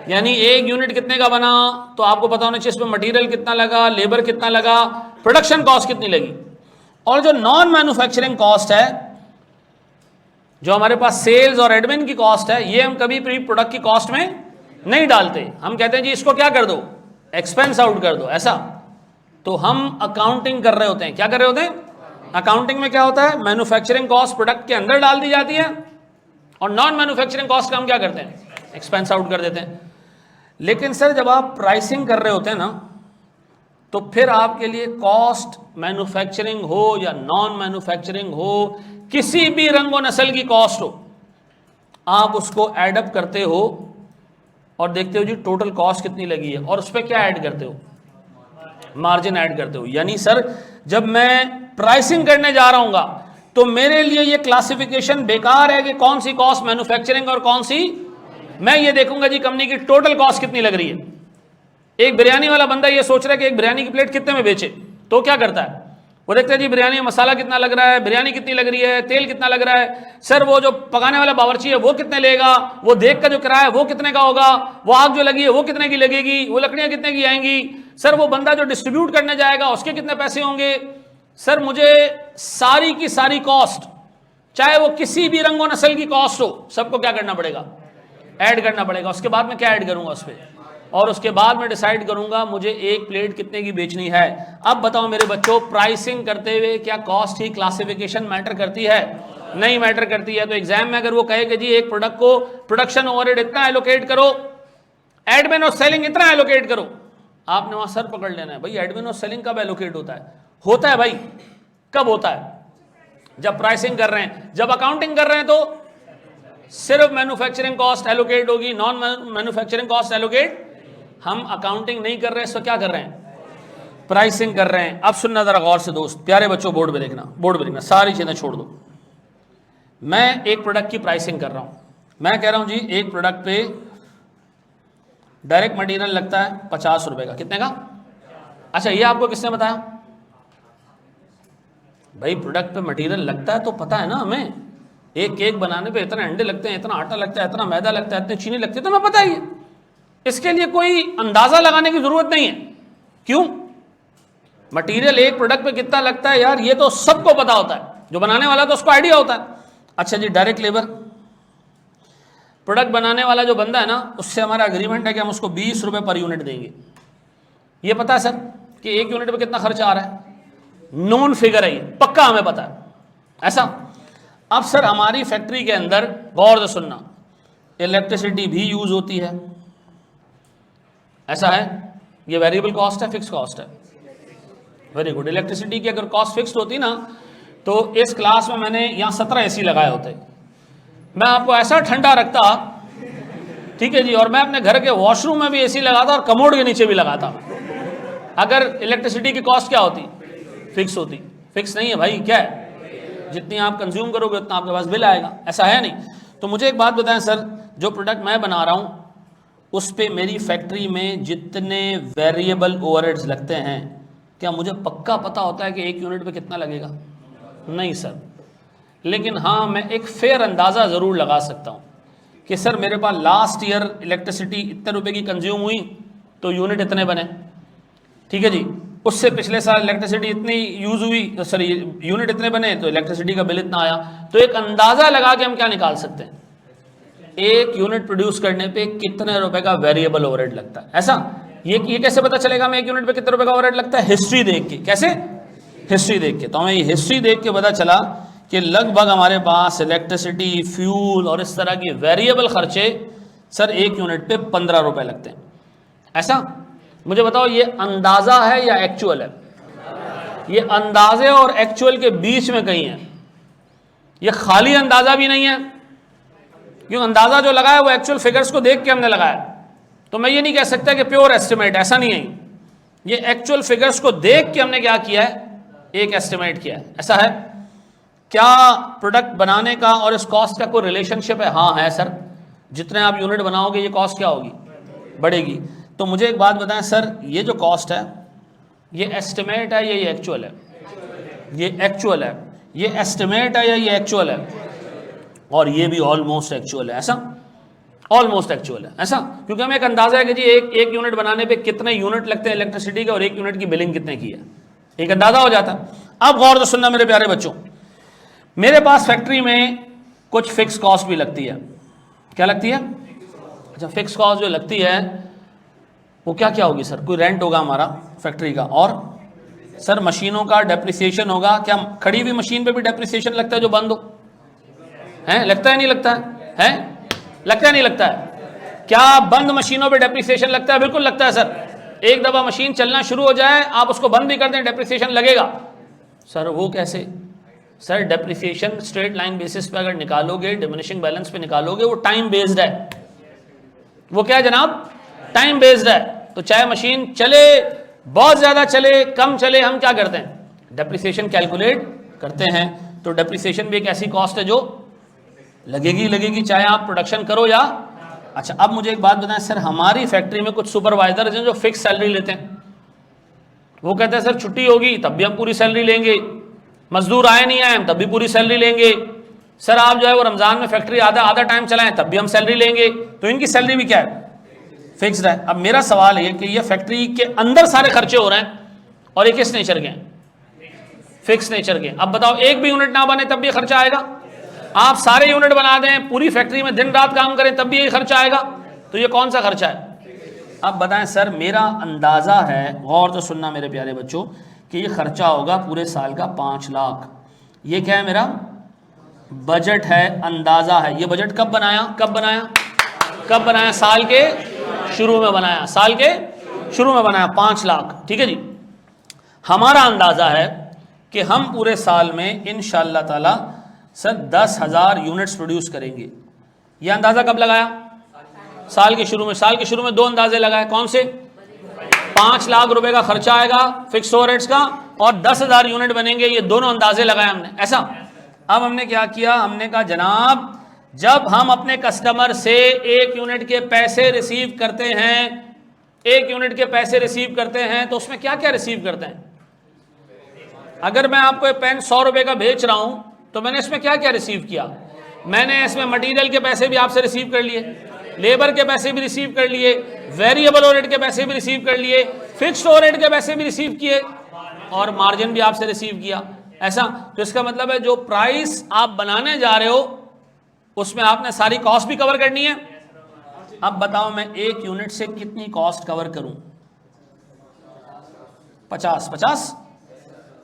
यानी एक यूनिट कितने का बना तो आपको पता होना चाहिए इसमें मटेरियल कितना लगा, लेबर कितना लगा, प्रोडक्शन कॉस्ट कितनी लगी। और जो नॉन मैन्युफैक्चरिंग कॉस्ट है, जो हमारे पास सेल्स और एडमिन की कॉस्ट है, ये हम कभी भी प्रोडक्ट की कॉस्ट में नहीं डालते। हम कहते हैं जी इसको क्या कर दो, एक्सपेंस आउट कर दो, ऐसा। तो हम अकाउंटिंग कर रहे होते हैं। क्या कर रहे होते हैं? अकाउंटिंग में क्या होता है, मैन्युफैक्चरिंग कॉस्ट प्रोडक्ट के अंदर डाल दी जाती है और नॉन मैन्युफैक्चरिंग कॉस्ट का हम क्या करते हैं, एक्सपेंस आउट कर देते हैं। लेकिन सर जब आप प्राइसिंग कर रहे होते हैं ना, तो फिर आपके लिए कॉस्ट मैन्युफैक्चरिंग हो या नॉन मैन्युफैक्चरिंग हो, किसी भी रंग व नस्ल की कॉस्ट हो, आप उसको एड अप करते हो और देखते हो जी टोटल कॉस्ट कितनी लगी है, और उस पर क्या ऐड करते हो, मार्जिन ऐड करते हो। यानी सर जब मैं प्राइसिंग करने जा रहा हूंगा तो मेरे लिए ये क्लासिफिकेशन बेकार है कि कौन सी कॉस्ट मैन्युफैक्चरिंग और कौन सी, मैं ये देखूंगा जी कंपनी की टोटल कॉस्ट कितनी लग रही है। एक बिरयानी वाला बंदा ये सोच रहा है कि एक बिरयानी की प्लेट कितने में बेचे, तो क्या करता है, वो देखता है जी बिरयानी में मसाला कितना लग रहा है, बिरयानी कितनी लग रही है, तेल कितना लग रहा है, सर वो जो पकाने वाला बावर्ची है वो कितने लेगा, वो देख का जो किराया है वो कितने का होगा, वो आग जो लगी है वो कितने की लगेगी, वो लकड़ियां कितने की आएंगी, सर वो बंदा जो डिस्ट्रीब्यूट करने जाएगा उसके कितने पैसे होंगे। सर मुझे सारी की सारी कॉस्ट, चाहे वो किसी भी रंग व नस्ल की कॉस्ट हो, सबको क्या करना पड़ेगा, ऐड करना पड़ेगा। उसके बाद मैं क्या ऐड करूंगा उस पर, और उसके बाद मैं डिसाइड करूंगा मुझे एक प्लेट कितने की बेचनी है। अब बताओ मेरे बच्चों, प्राइसिंग करते हुए क्या कॉस्ट ही क्लासिफिकेशन मैटर करती है? नहीं मैटर करती है। तो एग्जाम में अगर वो कहे कि जी एक प्रोडक्ट को प्रोडक्शन ओवरहेड इतना एलोकेट करो, एडमिन और सेलिंग इतना एलोकेट करो, आपने वहां सर पकड़ लेना है। भाई एडमिन और सेलिंग कब एलोकेट होता है? होता है भाई, कब होता है? जब प्राइसिंग कर रहे हैं। जब अकाउंटिंग कर रहे हैं तो सिर्फ मैन्युफैक्चरिंग कॉस्ट एलोकेट होगी, नॉन मैन्युफैक्चरिंग कॉस्ट एलोकेट। हम अकाउंटिंग नहीं कर रहे हैं, तो क्या कर रहे हैं, प्राइसिंग कर रहे हैं। अब सुनना जरा गौर से दोस्त, प्यारे बच्चों, बोर्ड पे देखना, बोर्ड पे देखना, सारी चीजें छोड़ दो। मैं एक प्रोडक्ट की प्राइसिंग कर रहा हूं, मैं कह रहा हूं जी एक प्रोडक्ट पे डायरेक्ट मटेरियल लगता है 50 रुपए का। कितने का? अच्छा ये आपको किसने बताया? भाई प्रोडक्ट पे मटेरियल लगता है तो पता है ना हमें, एक केक बनाने पे इतना अंडे लगते हैं, इतना आटा लगता है, इतना मैदा लगता है, इतनी चीनी लगती है, तो हमें पता ही है। इसके लिए कोई अंदाजा लगाने की जरूरत नहीं है। क्यों? मटेरियल एक प्रोडक्ट पे कितना लगता है यार, ये तो सबको पता होता है, जो बनाने वाला तो उसको आइडिया होता है। अच्छा जी डायरेक्ट लेबर, प्रोडक्ट बनाने वाला जो बंदा है ना, उससे हमारा एग्रीमेंट है कि हम उसको 20 रुपए पर यूनिट देंगे। ये पता है सर कि एक यूनिट पे कितना खर्चा आ रहा है, नोन फिगर है ये, पक्का हमें पता है, ऐसा। अब सर हमारी फैक्ट्री के अंदर गौर से सुनना, इलेक्ट्रिसिटी भी यूज होती है, ऐसा है। ये वेरिएबल कॉस्ट है, फिक्स कॉस्ट है? Very good. इलेक्ट्रिसिटी की अगर कॉस्ट फिक्स्ड होती ना, तो इस क्लास में मैंने यहाँ 17 AC लगाए होते, मैं आपको ऐसा ठंडा रखता, ठीक है जी, और मैं अपने घर के वॉशरूम में भी AC लगाता और कमोड के नीचे भी लगाता, अगर इलेक्ट्रिसिटी की कॉस्ट क्या होती, फिक्स होती। फिक्स नहीं है भाई, क्या है, जितनी आप कंज्यूम करोगे उतना आपके पास बिल आएगा, ऐसा है नहीं। तो मुझे एक बात बताएं सर, जो प्रोडक्ट मैं बना रहा हूँ उस पे मेरी फैक्ट्री में जितने वेरिएबल ओवरहेड्स लगते हैं, क्या मुझे पक्का पता होता है कि एक यूनिट पे कितना लगेगा? नहीं सर। लेकिन हाँ मैं एक फेयर अंदाज़ा ज़रूर लगा सकता हूँ कि सर मेरे पास लास्ट ईयर इलेक्ट्रिसिटी इतने रुपए की कंज्यूम हुई तो यूनिट इतने बने, ठीक है जी। उससे पिछले साल इलेक्ट्रिसिटी इतनी यूज़ हुई, सॉरी यूनिट इतने बने तो इलेक्ट्रिसिटी का बिल इतना आया। तो एक अंदाज़ा लगा के हम क्या निकाल सकते हैं, एक यूनिट प्रोड्यूस करने पे कितने रुपए का वेरिएबल ओवरहेड लगता है। ऐसा ये कैसे पता चलेगा मैं एक यूनिट पे कितने रुपए का ओवरहेड लगता है? हिस्ट्री देख के। कैसे? हिस्ट्री देख के। तो हमें ये हिस्ट्री देख के पता चला कि लगभग हमारे पास इलेक्ट्रिसिटी, फ्यूल और इस तरह के वेरिएबल खर्चे सर एक यूनिट पे 15 रुपए लगते हैं। ऐसा मुझे बताओ ये अंदाजा है या एक्चुअल है? ये अंदाजे और एक्चुअल के बीच में कहीं है, ये खाली अंदाजा भी नहीं है, क्योंकि अंदाजा जो लगाया वो एक्चुअल फिगर्स को देख के हमने लगाया। तो मैं ये नहीं कह सकता कि प्योर एस्टिमेट, ऐसा नहीं है। ये एक्चुअल फिगर्स को देख के हमने क्या किया है? एक एस्टिमेट किया है। ऐसा है? क्या प्रोडक्ट बनाने का और इस कॉस्ट का कोई रिलेशनशिप है? हाँ है सर, जितने आप यूनिट बनाओगे ये कॉस्ट क्या होगी? बढ़ेगी। तो मुझे एक बात बताएं सर, ये जो कॉस्ट है ये एस्टिमेट है या ये एक्चुअल है? ये एक्चुअल है। ये एस्टिमेट है या ये एक्चुअल है? और ये भी ऑलमोस्ट एक्चुअल है। ऐसा? ऑलमोस्ट एक्चुअल है। ऐसा? क्योंकि हमें एक अंदाजा है कि जी एक यूनिट बनाने पे कितने यूनिट लगते हैं इलेक्ट्रिसिटी के और एक यूनिट की बिलिंग कितने की है, एक अंदाजा हो जाता है। अब गौर से सुनना मेरे प्यारे बच्चों, मेरे पास फैक्ट्री में कुछ फिक्स कॉस्ट भी लगती है। क्या लगती है? अच्छा, फिक्स कॉस्ट जो लगती है वो क्या क्या होगी सर? कोई रेंट होगा हमारा फैक्ट्री का, और सर मशीनों का डेप्रिसिएशन होगा। क्या खड़ी हुई मशीन पे भी डेप्रिसिएशन लगता है जो बंद हो? है? लगता है नहीं लगता है? लगता है नहीं लगता है? क्या बंद मशीनों पे डेप्रिसिएशन लगता है? बिल्कुल लगता है सर। एक दफा मशीन चलना शुरू हो जाए, आप उसको बंद भी कर दें, डेप्रिसिएशन लगेगा। सर वो कैसे? Sir depreciation straight line basis पे अगर निकालोगे, डिमिनिशिंग बैलेंस पे निकालोगे, वो टाइम बेस्ड है। वो क्या है जनाब? टाइम बेस्ड है। तो चाहे मशीन चले, बहुत ज्यादा चले, कम चले, हम क्या करते हैं? डेप्रिसिएशन कैलकुलेट करते हैं। तो डेप्रिसिएशन भी एक ऐसी कॉस्ट है जो लगेगी, चाहे आप प्रोडक्शन करो या। अच्छा, अब मुझे एक बात बताएं सर, हमारी फैक्ट्री में कुछ सुपरवाइजर हैं जो फिक्स सैलरी लेते हैं। वो कहते हैं सर छुट्टी होगी तब भी हम पूरी सैलरी लेंगे, मजदूर आए नहीं आए हम तब भी पूरी सैलरी लेंगे, सर आप जो है वो रमजान में फैक्ट्री आधा टाइम चलाएं तब भी हम सैलरी लेंगे। तो इनकी सैलरी भी क्या है? फिक्स्ड है। अब मेरा सवाल है कि ये फैक्ट्री के अंदर सारे खर्चे हो रहे हैं और ये किस नेचर के हैं? फिक्स नेचर के। अब बताओ, एक भी यूनिट ना बने तब भी खर्चा आएगा? आप सारे यूनिट बना दें, पूरी फैक्ट्री में दिन रात काम करें तब भी ये खर्चा आएगा? तो ये कौन सा खर्चा है? अब बताएं सर, मेरा अंदाजा है, गौर से सुनना मेरे प्यारे बच्चों, कि ये खर्चा होगा पूरे साल का 5 लाख। ये क्या है? मेरा बजट है, अंदाजा है। ये बजट कब बनाया? साल के शुरू में बनाया। साल के शुरू में बनाया 5 लाख। ठीक है जी। हमारा अंदाजा है कि हम पूरे साल में इंशाअल्लाह ताला सर 10,000 यूनिट्स प्रोड्यूस करेंगे। ये अंदाजा कब लगाया? साल के शुरू में। साल के शुरू में 2 अंदाजे लगाए। कौन से? 5 लाख रुपए का खर्चा आएगा फिक्स ओवरहेड्स का और 10,000 यूनिट बनेंगे। ये दोनों अंदाजे लगाए हमने। ऐसा? अब हमने क्या किया? हमने कहा जनाब, जब हम अपने कस्टमर से एक यूनिट के पैसे रिसीव करते हैं, तो उसमें क्या क्या रिसीव करते हैं? अगर मैं आपको पेन 100 रुपए का बेच रहा हूं तो मैंने इसमें क्या क्या रिसीव किया? मैंने इसमें मटेरियल के पैसे भी आपसे रिसीव कर लिए, लेबर के पैसे भी रिसीव कर लिए, वेरिएबल ओवरहेड के पैसे भी रिसीव कर लिए, फिक्स्ड ओवरहेड के पैसे भी रिसीव किए और मार्जिन भी आपसे रिसीव किया। ऐसा? तो इसका मतलब है जो प्राइस आप बनाने जा रहे हो उसमें आपने सारी कॉस्ट भी कवर करनी है। अब बताओ मैं एक यूनिट से कितनी कॉस्ट कवर करूं? 50।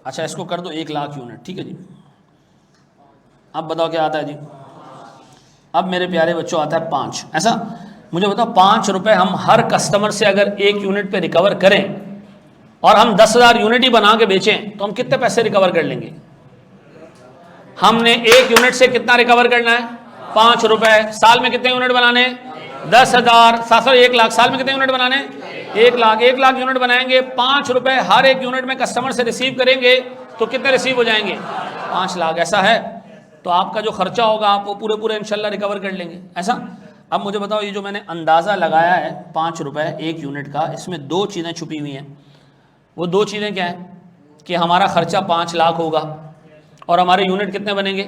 अच्छा, इसको कर दो 1 लाख यूनिट। ठीक है जी। अब बताओ क्या आता है जी? अब मेरे प्यारे बच्चों आता है 5। ऐसा? मुझे बताओ 5 रुपए हम हर कस्टमर से अगर एक यूनिट पे रिकवर करें और हम 10,000 यूनिट ही बना के बेचें तो हम कितने पैसे रिकवर कर लेंगे? हमने एक यूनिट से कितना रिकवर करना है? 5 रुपए। साल में कितने यूनिट बनाने? 10,000। 1 लाख। साल में कितने यूनिट बनाने? 1 लाख। 1 लाख यूनिट बनाएंगे, 5 रुपए हर एक यूनिट में कस्टमर से रिसीव करेंगे तो कितने रिसीव हो जाएंगे? 5 लाख। ऐसा है? तो आपका जो खर्चा होगा आप वो पूरे इंशाल्लाह रिकवर कर लेंगे। ऐसा? अब मुझे बताओ, ये जो मैंने अंदाज़ा लगाया है 5 रुपए एक यूनिट का, इसमें 2 चीज़ें छुपी हुई हैं। वो 2 चीज़ें क्या हैं? कि हमारा खर्चा 5 लाख होगा और हमारे यूनिट कितने बनेंगे?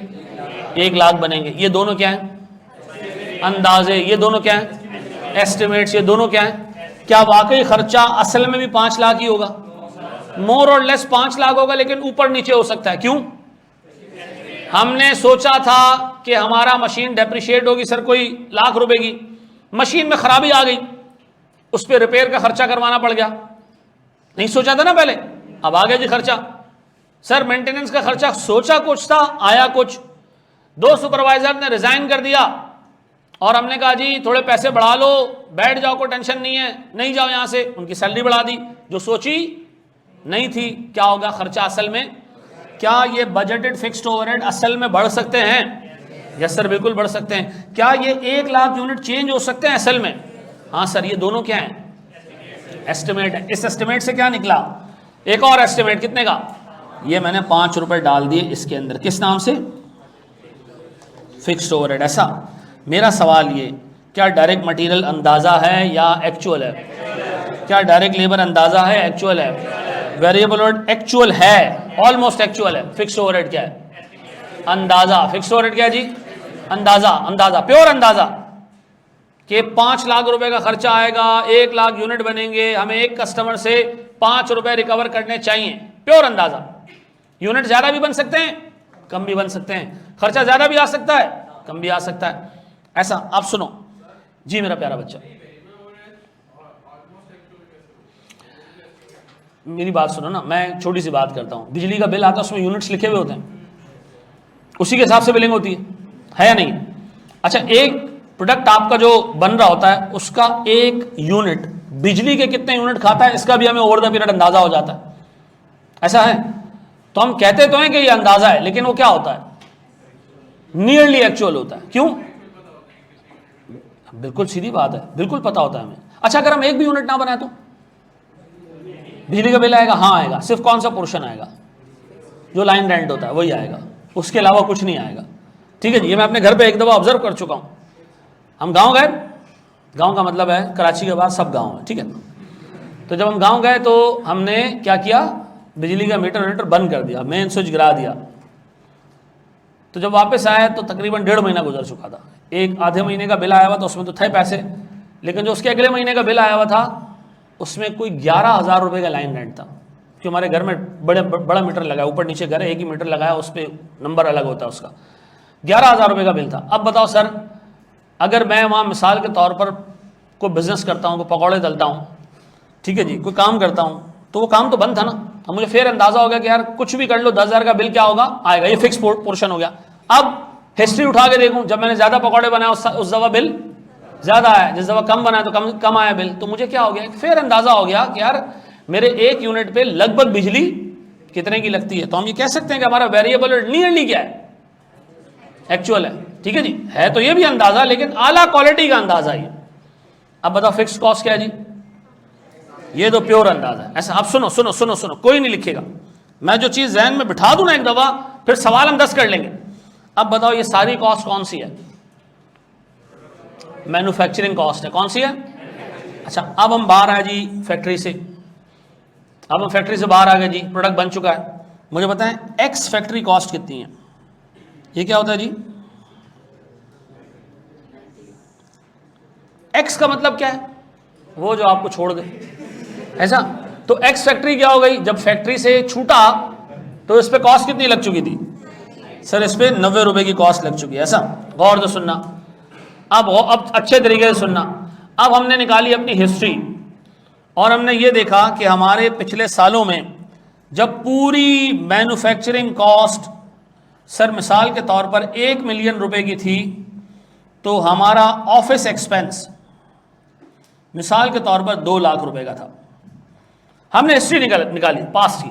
1 लाख बनेंगे। ये दोनों क्या हैं? अंदाजे। ये दोनों क्या हैं? एस्टिमेट्स। ये दोनों क्या हैं? क्या वाकई खर्चा असल में भी 5 लाख ही होगा? मोर और लेस 5 लाख होगा, लेकिन ऊपर नीचे हो सकता है। क्यों? हमने सोचा था कि हमारा मशीन डेप्रिशिएट होगी सर कोई लाख रुपए की, मशीन में खराबी आ गई, उस पर रिपेयर का खर्चा करवाना पड़ गया। नहीं सोचा था ना पहले, अब आ गया जी खर्चा। सर मेंटेनेंस का खर्चा सोचा कुछ था, आया कुछ। दो सुपरवाइजर ने रिजाइन कर दिया और हमने कहा जी थोड़े पैसे बढ़ा लो, बैठ जाओ, कोई टेंशन नहीं है, नहीं जाओ यहां से। उनकी सैलरी बढ़ा दी जो सोची नहीं थी। क्या होगा खर्चा असल में? क्या ये बजटेड फिक्स्ड ओवरहेड असल में बढ़ सकते हैं? यस सर बिल्कुल बढ़ सकते हैं। क्या ये 1 लाख यूनिट चेंज हो सकते हैं असल में? हाँ सर, ये दोनों क्या है? एस्टिमेट है। इस एस्टिमेट से क्या निकला? एक और एस्टिमेट कितने का? ये मैंने 5 रुपए डाल दिए इसके अंदर, किस नाम से? Fixed overhead. ऐसा मेरा सवाल ये, क्या डायरेक्ट मटेरियल अंदाजा है या एक्चुअल है? क्या डायरेक्ट लेबर अंदाजा है, एक्चुअल है? वेरिएबल ओवरहेड एक्चुअल है, ऑलमोस्ट एक्चुअल है। फिक्स्ड ओवरहेड क्या है? अंदाजा। फिक्स्ड ओवरहेड क्या है जी? अंदाजा। अंदाजा, प्योर अंदाजा कि 5 लाख रुपए का खर्चा आएगा, 1 लाख यूनिट बनेंगे, हमें एक कस्टमर से 5 रुपए रिकवर करने चाहिए। प्योर अंदाजा। यूनिट ज्यादा भी बन सकते हैं, कम भी बन सकते हैं, खर्चा ज्यादा भी आ सकता है, कम भी आ सकता है। ऐसा आप सुनो जी मेरा प्यारा बच्चा, मेरी बात सुनो ना, मैं छोटी सी बात करता हूं। बिजली का बिल आता है, उसमें यूनिट्स लिखे हुए होते हैं, उसी के हिसाब से बिलिंग होती है या नहीं? अच्छा, एक प्रोडक्ट आपका जो बन रहा होता है उसका एक यूनिट बिजली के कितने यूनिट खाता है, इसका भी हमें ओवर द पीरियड अंदाजा हो जाता है। ऐसा है? तो हम कहते तो हैं कि ये अंदाजा है, लेकिन वो क्या होता है? नियरली एक्चुअल होता है। क्यों? बिल्कुल सीधी बात है, बिल्कुल पता होता है हमें। अच्छा, अगर हम एक भी यूनिट ना बनाए तो बिजली का बिल आएगा? हाँ आएगा। सिर्फ कौन सा पोर्शन आएगा? जो लाइन रेंट होता है वही आएगा, उसके अलावा कुछ नहीं आएगा। ठीक है जी, ये मैं अपने घर पे एक दफा ऑब्जर्व कर चुका हूं। हम गांव गए, गांव का मतलब है कराची के बाद सब गांव है, ठीक है। तो जब हम गांव गए तो हमने क्या किया, बिजली का मीटर बंद कर दिया, मेन स्विच गिरा दिया। तो जब वापस आए तो तकरीबन 1.5 महीना गुजर चुका था। एक आधे महीने का बिल आया हुआ तो उसमें तो थे पैसे, लेकिन जो उसके अगले महीने का बिल आया हुआ था उसमें कोई 11,000 रुपये का लाइन रेंट था। क्योंकि हमारे घर में बड़ा मीटर लगाया, ऊपर नीचे घर है, एक ही मीटर लगाया, उस पर नंबर अलग होता है उसका। 11,000 रुपये का बिल था। अब बताओ सर, अगर मैं वहाँ मिसाल के तौर पर कोई बिजनेस करता हूँ, कोई पकौड़े तलता हूँ, ठीक है जी, कोई काम करता हूँ, तो वो काम तो बंद था ना। अब मुझे फिर अंदाजा हो गया कि यार कुछ भी कर लो 10,000 का बिल क्या होगा, आएगा, ये फिक्स पोर्शन हो गया। अब हिस्ट्री उठा के देखूं, जब मैंने ज्यादा पकौड़े बनाए उस दफा बिल ज्यादा आया, जिस दफा कम बनाया तो कम आया बिल। तो मुझे क्या हो गया, फिर अंदाजा हो गया कि यार मेरे एक यूनिट पे लगभग बिजली कितने की लगती है। तो हम ये कह सकते हैं कि हमारा वेरिएबल नियरली क्या है, एक्चुअल है। ठीक है जी, है तो ये भी अंदाजा, लेकिन आला क्वालिटी का अंदाजा ये। अब बताओ फिक्स्ड कॉस्ट क्या है जी? ये तो प्योर अंदाजा है। ऐसा आप सुनो सुनो सुनो सुनो, कोई नहीं लिखेगा, मैं जो चीज जहन में बिठा दूं ना एक दफा, फिर सवाल हम 10 कर लेंगे। अब बताओ ये सारी कॉस्ट कौन सी है? मैन्युफैक्चरिंग कॉस्ट है। कौन सी है? अच्छा, अब हम बाहर आए जी फैक्ट्री से, अब हम फैक्ट्री से बाहर आ गए जी, प्रोडक्ट बन चुका है। मुझे बताएं एक्स फैक्ट्री कॉस्ट कितनी है? ये क्या होता है जी? एक्स का मतलब क्या है? वो जो आपको छोड़ दे, ऐसा। तो एक्स फैक्ट्री क्या हो गई? जब फैक्ट्री से छूटा तो इस पे कॉस्ट कितनी लग चुकी थी? सर इस पे 90 रुपए की कॉस्ट लग चुकी है। ऐसा, गौर से सुनना, अब अच्छे तरीके से सुनना। अब हमने निकाली अपनी हिस्ट्री और हमने ये देखा कि हमारे पिछले सालों में जब पूरी मैन्युफैक्चरिंग कॉस्ट सर मिसाल के तौर पर 1 मिलियन रुपए की थी, तो हमारा ऑफिस एक्सपेंस मिसाल के तौर पर 2 लाख रुपए का था। हमने हिस्ट्री निकाली पास की।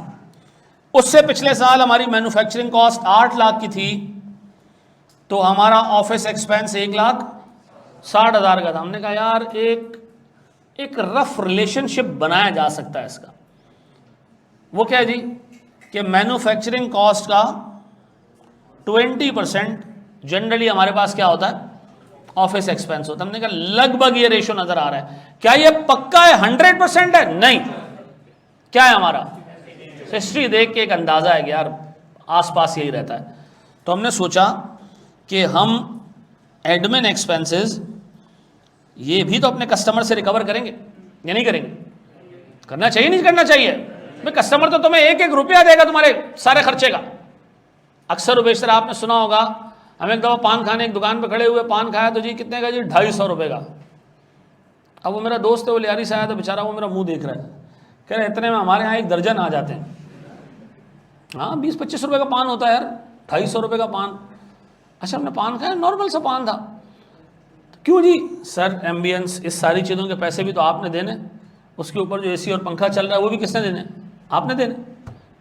उससे पिछले साल हमारी मैन्युफैक्चरिंग कॉस्ट 8 लाख की थी, तो हमारा ऑफिस एक्सपेंस 1,60,000 का था। हमने कहा यार एक रफ रिलेशनशिप बनाया जा सकता है इसका। वो क्या है जी? कि मैन्युफैक्चरिंग कॉस्ट का 20% जनरली हमारे पास क्या होता है? ऑफिस एक्सपेंस होता है। हमने कहा लगभग ये रेशो नजर आ रहा है। क्या ये पक्का है, 100% है? नहीं। क्या है हमारा? हिस्ट्री देख के एक अंदाजा है कि यार आसपास यही रहता है। तो हमने सोचा कि हम एडमिन एक्सपेंसेस ये भी तो अपने कस्टमर से रिकवर करेंगे या नहीं करेंगे? करना चाहिए नहीं करना चाहिए? भाई कस्टमर तो तुम्हें 1-1 रुपया देगा तुम्हारे सारे खर्चे का। अक्सर बेशतर आपने सुना होगा, हम एक दफ़ा पान खाने एक दुकान पर खड़े हुए, पान खाया तो जी कितने का जी, 250 रुपये का। अब वो मेरा दोस्त है, वो लियारी से आया तो बेचारा वो मेरा मुंह देख रहा है, कह रहे इतने में हमारे यहाँ एक दर्जन आ जाते हैं। हाँ 20-25 रुपये का पान होता है यार, 250 रुपये का पान। अच्छा हमने पान खाया, नॉर्मल सा पान था। तो क्यों जी? सर एम्बियंस, इस सारी चीज़ों के पैसे भी तो आपने देने, उसके ऊपर जो एसी और पंखा चल रहा है वो भी किसने देने? आपने देने।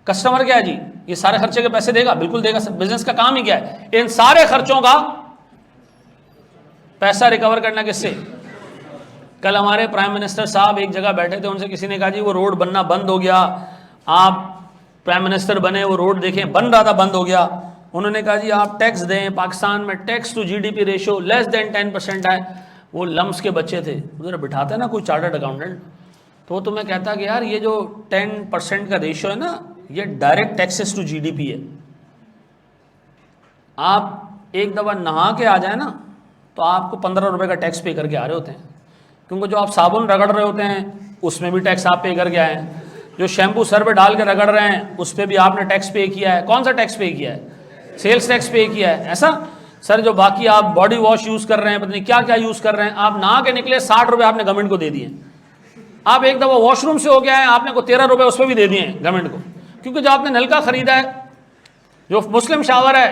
कस्टमर क्या है जी, ये सारे खर्चे के पैसे देगा? बिल्कुल देगा सर, बिजनेस का काम ही क्या है, इन सारे खर्चों का पैसा रिकवर करना किससे? कल हमारे प्राइम मिनिस्टर साहब एक जगह बैठे थे, उनसे किसी ने कहा जी वो रोड बनना बंद हो गया, आप प्राइम मिनिस्टर बने, वो रोड देखें बन रहा था, बंद हो गया। उन्होंने कहा जी आप टैक्स दें, पाकिस्तान में tax to GDP ratio less than 10% है। वो लम्स के बच्चे थे, उधर बिठाते ना कोई चार्टर्ड अकाउंटेंट, तो वो तुम्हें कहता कि यार ये जो 10% का रेशियो है ना, ये डायरेक्ट टैक्सेस टू जीडीपी है। आप एक दफ़ा नहा के आ जाए ना तो आपको 15 रुपये का टैक्स पे करके आ रहे होते हैं, क्योंकि जो आप साबुन रगड़ रहे होते हैं उसमें भी टैक्स आप पे करके आए हैं, जो शैम्पू सर पे डाल के रगड़ रहे हैं उस पर भी आपने टैक्स पे किया है। कौन सा टैक्स पे किया है? सेल्स टैक्स पे किया है। ऐसा सर जो बाकी आप बॉडी वॉश यूज़ कर रहे हैं, पता नहीं क्या क्या यूज़ कर रहे हैं, आप नहा के निकले 60 रुपये आपने गवर्नमेंट को दे दिए। आप एक दफ़ा वॉशरूम से हो गया है, आपने को 13 रुपये उस पर भी दे दिए हैं गवर्नमेंट को, क्योंकि जो आपने नलका खरीदा है, जो मुस्लिम शावर है,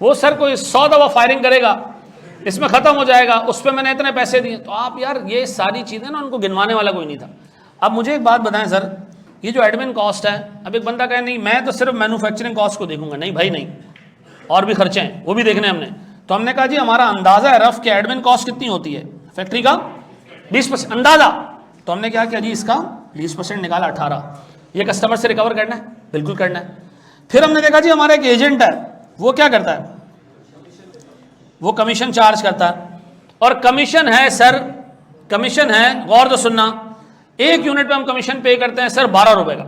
वो सर कोई 100 दफ़ा फायरिंग करेगा, इसमें ख़त्म हो जाएगा, उस पर मैंने इतने पैसे दिए। तो आप यार ये सारी चीज़ें ना, उनको गिनवाने वाला कोई नहीं था। अब मुझे एक बात बताएं सर, ये जो एडमिन कॉस्ट है, अब एक बंदा कहे नहीं मैं तो सिर्फ मैन्युफैक्चरिंग कॉस्ट को देखूंगा, नहीं भाई नहीं, और भी खर्चे हैं वो भी देखने हमने। तो हमने कहा जी हमारा अंदाज़ा है रफ के एडमिन कॉस्ट कितनी होती है फैक्ट्री का, 20% अंदाज़ा। तो हमने क्या किया जी, इसका 20% निकाला 18। ये कस्टमर से रिकवर करना है, बिल्कुल करना है। फिर हमने देखा जी हमारा एक एजेंट है, वो क्या करता है, वो कमीशन चार्ज करता है, और कमीशन है सर, कमीशन है, गौर तो सुनना, 1 यूनिट पे हम कमीशन पे करते हैं सर 12 रुपए का।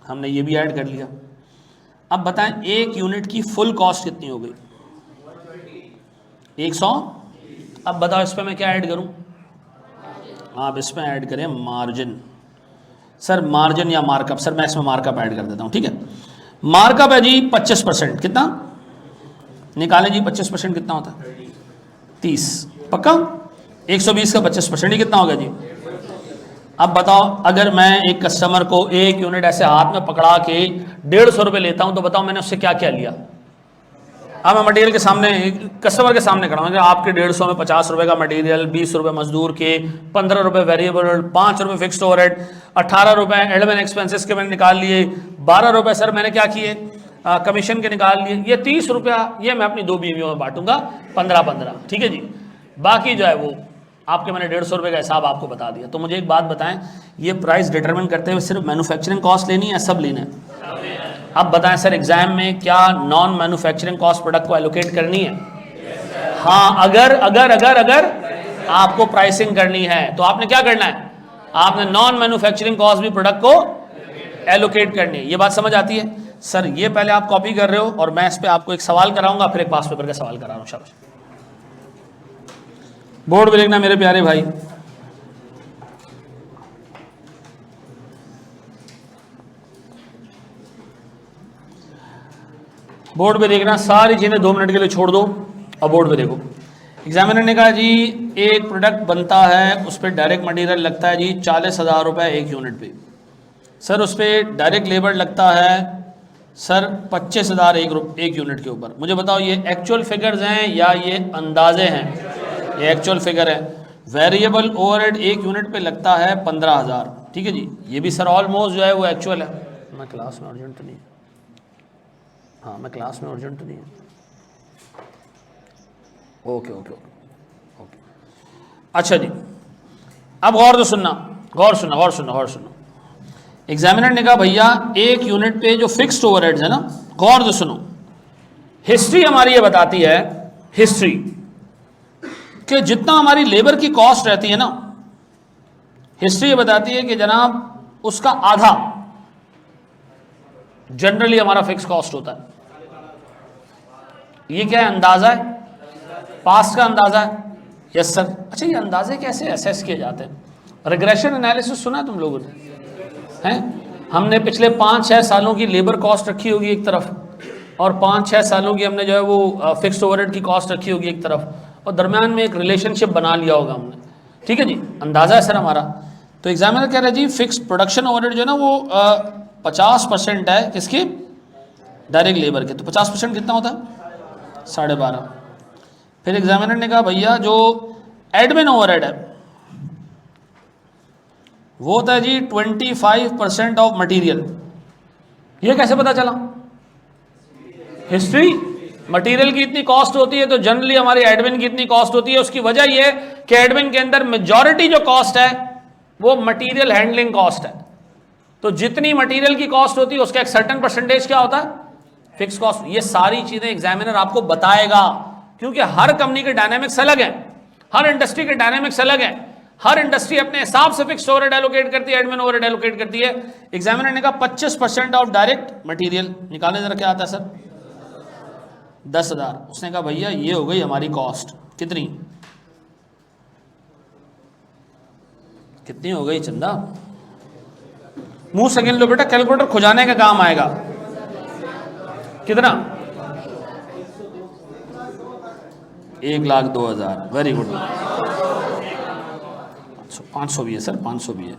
हमने ये भी ऐड कर लिया। अब बताएं 1 यूनिट की फुल कॉस्ट कितनी हो गई? 100। अब बताओ इस पे मैं क्या ऐड करूं? आप इसमें ऐड करें मार्जिन। सर मार्जिन या मार्कअप, सर मैं इसमें मार्कअप ऐड कर देता हूं, ठीक है। मार्कअप है जी 25%, कितना निकालें जी? 25% कितना होता है? 30। पक्का? 120 का 25% ही कितना हो गया जी? अब बताओ अगर मैं एक कस्टमर को 1 यूनिट ऐसे हाथ में पकड़ा के 150 रुपये लेता हूं, तो बताओ मैंने उससे क्या क्या लिया? अब मैं मटेरियल के सामने, कस्टमर के सामने खड़ा हूं, आपके 150 में 50 रुपये का मटेरियल, 20 रुपये मजदूर के, 15 रुपये वेरिएबल, 5 रुपये फिक्स्ड ओवरहेड, 18 रुपये एडमिन एक्सपेंसेस के मैंने निकाल लिए, 12 रुपये सर मैंने क्या किए, कमीशन के निकाल लिए, ये 30 रुपया ये मैं अपनी 2 बीवियों में बांटूंगा 15-15, ठीक है जी। बाकी जो है वो आपके मैंने 150 रुपये का हिसाब आपको बता दिया। तो मुझे एक बात बताएं, ये प्राइस डिटरमिन करते हुए सिर्फ मैन्युफैक्चरिंग कॉस्ट लेनी है, सब लेना है? अब बताएं सर एग्जाम में क्या नॉन मैन्युफैक्चरिंग कॉस्ट प्रोडक्ट को एलोकेट करनी है? हाँ, अगर अगर अगर अगर आपको प्राइसिंग करनी है तो आपने क्या करना है? आपने नॉन मैन्युफैक्चरिंग कॉस्ट भी प्रोडक्ट को एलोकेट करनी है। ये बात समझ आती है? सर ये पहले आप कॉपी कर रहे हो और मैं इस पर आपको एक सवाल कराऊंगा, फिर एक पास पेपर का सवाल करा रहा हूँ। शाबाश, बोर्ड पे लिखना मेरे प्यारे भाई। बोर्ड पे देखना, सारी चीजें 2 मिनट के लिए छोड़ दो और बोर्ड पे देखो। एग्जामिनर ने कहा जी एक प्रोडक्ट बनता है, उस पर डायरेक्ट मटेरियल लगता है जी 40,000 रुपये 1 यूनिट पे। सर उस पर डायरेक्ट लेबर लगता है सर 25,000 एक यूनिट के ऊपर। मुझे बताओ ये एक्चुअल फिगर्स हैं या ये अंदाजे हैं? ये एक्चुअल फिगर है। वेरिएबल ओवरहेड 1 यूनिट पे लगता है 15,000, ठीक है जी। ये भी सर ऑलमोस्ट जो है वो एक्चुअल है। मैं क्लास में अर्जेंट तो नहीं, हाँ मैं क्लास में अर्जेंट तो नहीं है। ओके ओके ओके ओके, अच्छा जी। अब गौर से सुनना, गौर सुनना, गौर सुनना, गौर सुनना। एग्जामिनर ने कहा भैया 1 यूनिट पे जो फिक्स्ड ओवरहेड्स है ना, गौर से सुनो। हिस्ट्री हमारी ये बताती है, हिस्ट्री कि जितना हमारी लेबर की कॉस्ट रहती है ना, हिस्ट्री ये बताती है कि जनाब उसका आधा जनरली हमारा फिक्स कॉस्ट होता है। ये क्या है? अंदाजा है, पास्ट का अंदाजा है। Yes sir. अच्छा ये अंदाजे कैसे असेस किए जाते हैं? रिग्रेशन एनालिसिस सुना है तुम लोगों ने? हैं? हमने पिछले 5-6 सालों की लेबर कॉस्ट रखी होगी एक तरफ, और 5-6 सालों की हमने जो है वो फिक्स्ड ओवरहेड की कॉस्ट रखी होगी एक तरफ, और दरम्यान में एक रिलेशनशिप बना लिया होगा हमने, ठीक है जी, अंदाज़ा है सर हमारा। तो एग्जामिनर कह रहे हैं जी फिक्स्ड प्रोडक्शन ओवरहेड जो है ना वो 50% है किसकी, डायरेक्ट लेबर के। तो 50% कितना होता है, 12.5। फिर एग्जामिनर ने कहा भैया जो एडमिन ओवरहेड है वो होता है जी 25% ऑफ मटीरियल। ये कैसे पता चला, हिस्ट्री, मटेरियल की इतनी कॉस्ट होती है तो जनरली हमारी एडमिन की इतनी कॉस्ट होती है। उसकी वजह यह है कि एडमिन के अंदर मेजॉरिटी जो कॉस्ट है वो मटेरियल हैंडलिंग कॉस्ट है। तो जितनी मटेरियल की कॉस्ट होती है उसका एक सर्टेन परसेंटेज क्या होता है, फिक्स कॉस्ट। ये सारी चीजें एग्जामिनर आपको बताएगा, क्योंकि हर कंपनी के डायनेमिक्स अलग हैं, हर इंडस्ट्री के डायनेमिक्स अलग हैं, हर इंडस्ट्री अपने हिसाब से फिक्स ओवरहेड एलोकेट करती है, एडमिन ओवरहेड एलोकेट करती है। एग्जामिनर ने कहा 25% ऑफ डायरेक्ट मटेरियल निकालने जरा, क्या आता है सर, 10,000। उसने कहा भैया ये हो गई हमारी कॉस्ट, कितनी कितनी हो गई चंदा, मुंह से गिन लो बेटा, कैलकुलेटर खुजाने का काम आएगा। कितना, 1,02,000, वेरी गुड। 500 भी है सर, 500 भी है,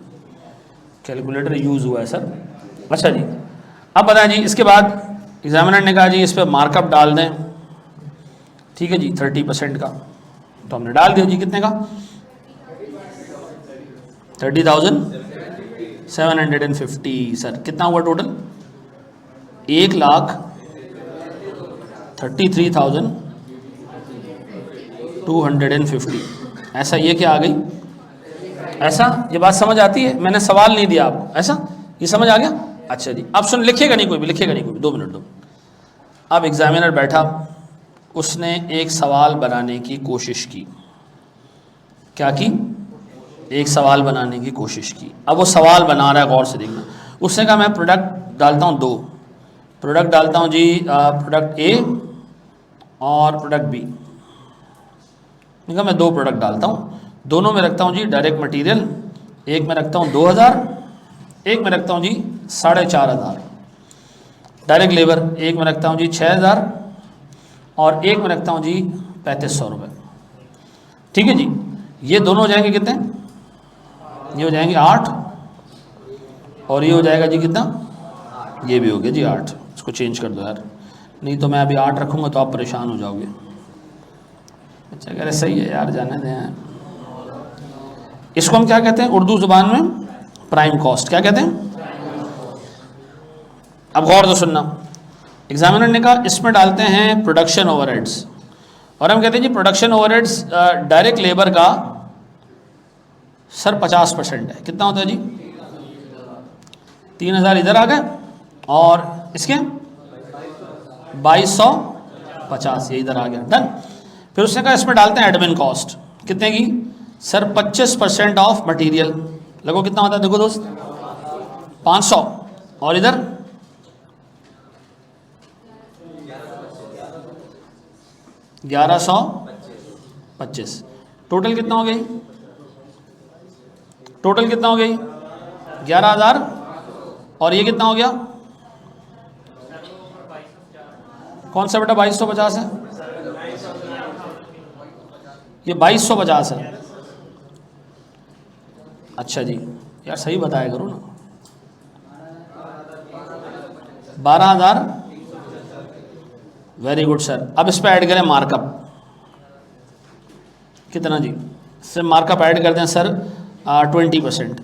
कैलकुलेटर यूज हुआ है सर। अच्छा जी, अब बताएं जी, इसके बाद एग्जामिनर ने कहा जी इस पर मार्कअप डाल दें, ठीक है जी, 30% का। तो हमने डाल दिया जी, कितने का, 30,750। सर कितना हुआ टोटल, 1,33,250। ऐसा, ये क्या आ गई, ऐसा, ये बात समझ आती है, मैंने सवाल नहीं दिया आपको, ऐसा ये समझ आ गया। अच्छा जी, अब सुन, लिखेगा नहीं कोई भी, लिखेगा नहीं कोई भी, 2 मिनट दो। अब एग्जामिनर बैठा, उसने एक सवाल बनाने की कोशिश की, क्या की, एक सवाल बनाने की कोशिश की। अब वो सवाल बना रहा है, गौर से देखना। उसने कहा मैं प्रोडक्ट डालता हूँ 2 प्रोडक्ट डालता हूँ जी, प्रोडक्ट ए और प्रोडक्ट बी। मैं 2 प्रोडक्ट डालता हूँ, दोनों में रखता हूँ जी डायरेक्ट मटेरियल, एक में रखता हूँ 2,000, एक में रखता हूँ जी 4,500। डायरेक्ट लेबर एक में रखता हूँ जी 6,000 और एक में रखता हूँ जी 3,500 रुपये। ठीक है जी, ये दोनों हो जाएंगे कितने, ये हो जाएंगे 8 और ये हो जाएगा जी कितना, ये भी हो गया जी 8। इसको चेंज कर दो यार, नहीं तो मैं अभी 8 रखूँगा तो आप परेशान हो जाओगे। अच्छा कह रहे सही है यार, जाने दें। इसको हम क्या कहते हैं उर्दू ज़ुबान में, प्राइम कॉस्ट। क्या कहते हैं, अब गौर से सुनना। एग्जामिनर ने कहा इसमें डालते हैं प्रोडक्शन ओवरहेड्स, और हम कहते हैं जी प्रोडक्शन ओवरहेड्स डायरेक्ट लेबर का सर 50% है। कितना होता है जी, 3,000 इधर आ गए और इसके 2,250 ये इधर आ गया, डन। फिर उसने कहा इसमें डालते हैं एडमिन कॉस्ट, कितने की सर, 25% ऑफ मटेरियल। लगो कितना होता है, देखो दोस्त, 500 और इधर 1,125। टोटल कितना हो गई, टोटल कितना हो गई 11,000 और ये कितना हो गया, कौन सा बेटा 2,250 है, ये 2,250 है। अच्छा जी यार सही बताया करो ना, 12,000, वेरी गुड सर। अब इस पर ऐड करें मार्कअप, कितना जी, इससे मार्कअप ऐड कर दें सर 20%,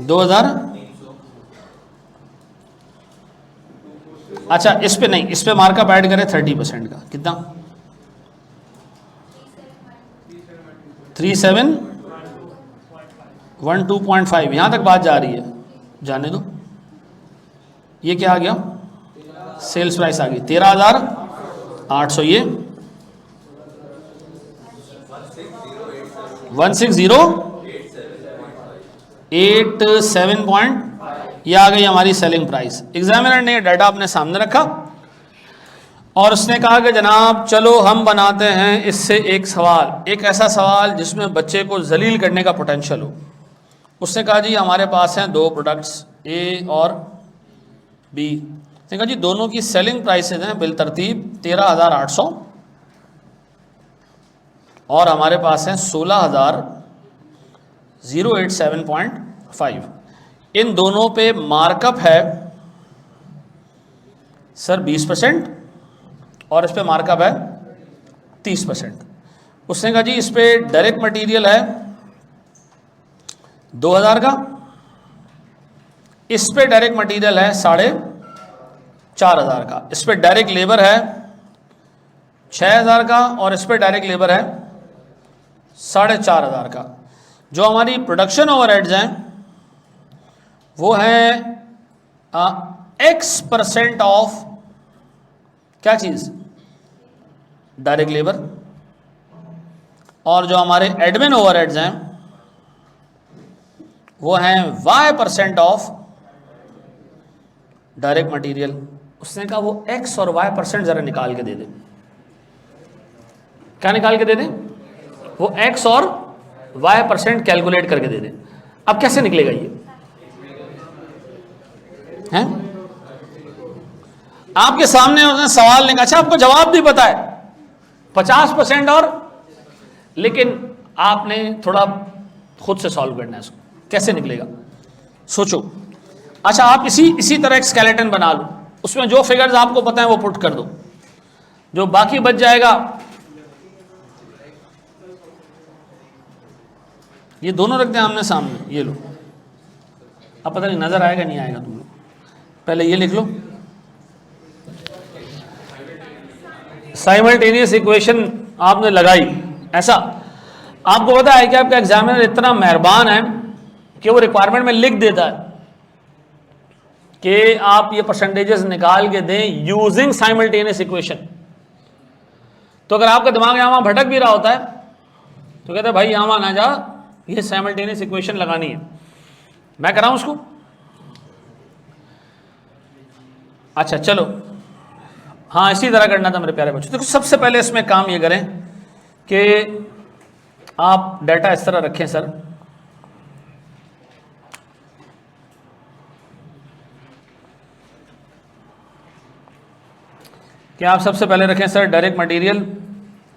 2,000। अच्छा इस पे नहीं, इस पे मार्कअप ऐड करें 30% का, कितना 3,712.5। यहाँ तक बात जा रही है, जाने दो। ये क्या आ गया, सेल्स प्राइस आ गई 13,800, ये 16087 पॉइंट, ये आ गई हमारी सेलिंग प्राइस। एग्जामिनर ने डाटा अपने सामने रखा और उसने कहा कि जनाब चलो हम बनाते हैं इससे एक सवाल, एक ऐसा सवाल जिसमें बच्चे को जलील करने का पोटेंशियल हो। उसने कहा जी हमारे पास हैं 2 प्रोडक्ट्स ए और बी। देखा जी दोनों की सेलिंग प्राइसेज हैं बिल तरतीब 13,800 और हमारे पास हैं 16,087.5। इन दोनों पे मार्कअप है सर 20% और इस पे मार्कअप है 30%। उसने कहा जी इस पे डायरेक्ट मटेरियल है 2,000 का, इस पे डायरेक्ट मटेरियल है 4,500 का, इस पे डायरेक्ट लेबर है 6,000 का और इस पे डायरेक्ट लेबर है 4,500 का। जो हमारी प्रोडक्शन ओवरहेड्स हैं वो हैं X% ऑफ क्या चीज़, डायरेक्ट लेबर, और जो हमारे एडमिन ओवरहेड्स हैं वो हैं Y% ऑफ डायरेक्ट मटेरियल। उसने कहा वो X और Y% जरा निकाल के दे दे। क्या निकाल के दे दे? वो X और Y% कैलकुलेट करके दे दे। अब कैसे निकलेगा ये हैं? आपके सामने उसने सवाल नहीं, अच्छा आपको जवाब भी पता है 50% और, लेकिन आपने थोड़ा खुद से सॉल्व करना है इसको, कैसे निकलेगा सोचो। अच्छा आप इसी तरह एक स्केलेटन बना लो, उसमें जो फिगर्स आपको पता है वो पुट कर दो, जो बाकी बच जाएगा। ये दोनों रख दें आमने सामने, ये लो। अब पता नहीं नजर आएगा नहीं आएगा, तुम लोग पहले ये लिख लो। साइमल्टेनियस इक्वेशन आपने लगाई, ऐसा आपको पता है कि आपका एग्जामिनर इतना मेहरबान है कि वो रिक्वायरमेंट में लिख देता है कि आप ये परसेंटेजेस निकाल के दें यूजिंग साइमल्टेनियस इक्वेशन। तो अगर आपका दिमाग यहाँ वहाँ भटक भी रहा होता है तो कहते हैं भाई यहाँ वहाँ ना जा, ये साइमल्टेनियस इक्वेशन लगानी है। मैं कराऊँ उसको? अच्छा चलो, हाँ इसी तरह करना था मेरे प्यारे बच्चों। देखो सबसे पहले इसमें काम ये करें कि आप डाटा इस तरह रखें सर, कि आप सबसे पहले रखें सर डायरेक्ट मटेरियल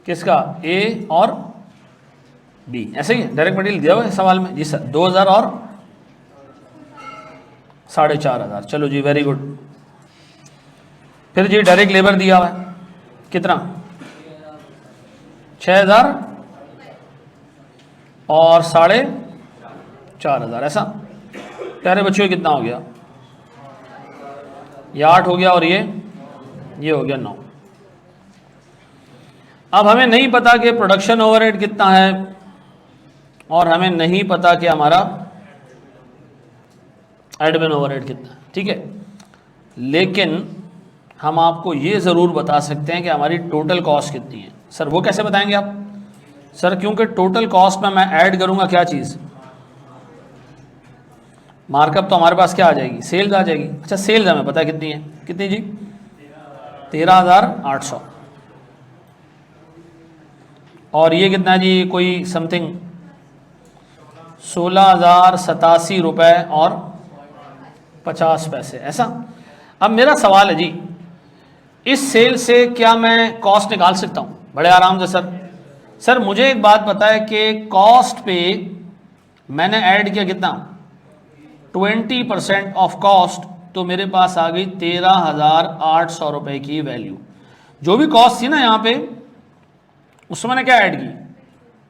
किसका, ए और बी। ऐसे ही डायरेक्ट मटेरियल दिया हुआ है सवाल में जी सर, 2,000 और 4,500। चलो जी वेरी गुड। फिर जी डायरेक्ट लेबर दिया हुआ है कितना, 6,000 और 4,500। ऐसा प्यारे बच्चों कितना हो गया, ये 8 हो गया और ये हो गया 9। अब हमें नहीं पता कि प्रोडक्शन ओवरहेड कितना है और हमें नहीं पता कि हमारा एडमिन ओवरहेड कितना है, ठीक है। लेकिन हम आपको ये ज़रूर बता सकते हैं कि हमारी टोटल कॉस्ट कितनी है। सर वो कैसे बताएंगे आप? सर क्योंकि टोटल कॉस्ट में मैं ऐड करूंगा क्या चीज़, मार्कअप, तो हमारे पास क्या आ जाएगी, सेल्स आ जाएगी। अच्छा सेल्स हमें पता है कितनी है, कितनी जी, 13,800। और ये कितना जी, कोई समथिंग 16,087 रुपये और 50 पैसे। ऐसा अब मेरा सवाल है जी, इस सेल से क्या मैं कॉस्ट निकाल सकता हूँ? बड़े आराम से सर मुझे एक बात पता है कि कॉस्ट पे मैंने ऐड किया कितना, 20% ऑफ कॉस्ट, तो मेरे पास आ गई 13,800 रुपये की वैल्यू। जो भी कॉस्ट थी ना यहाँ पे, उसमें मैंने क्या ऐड की,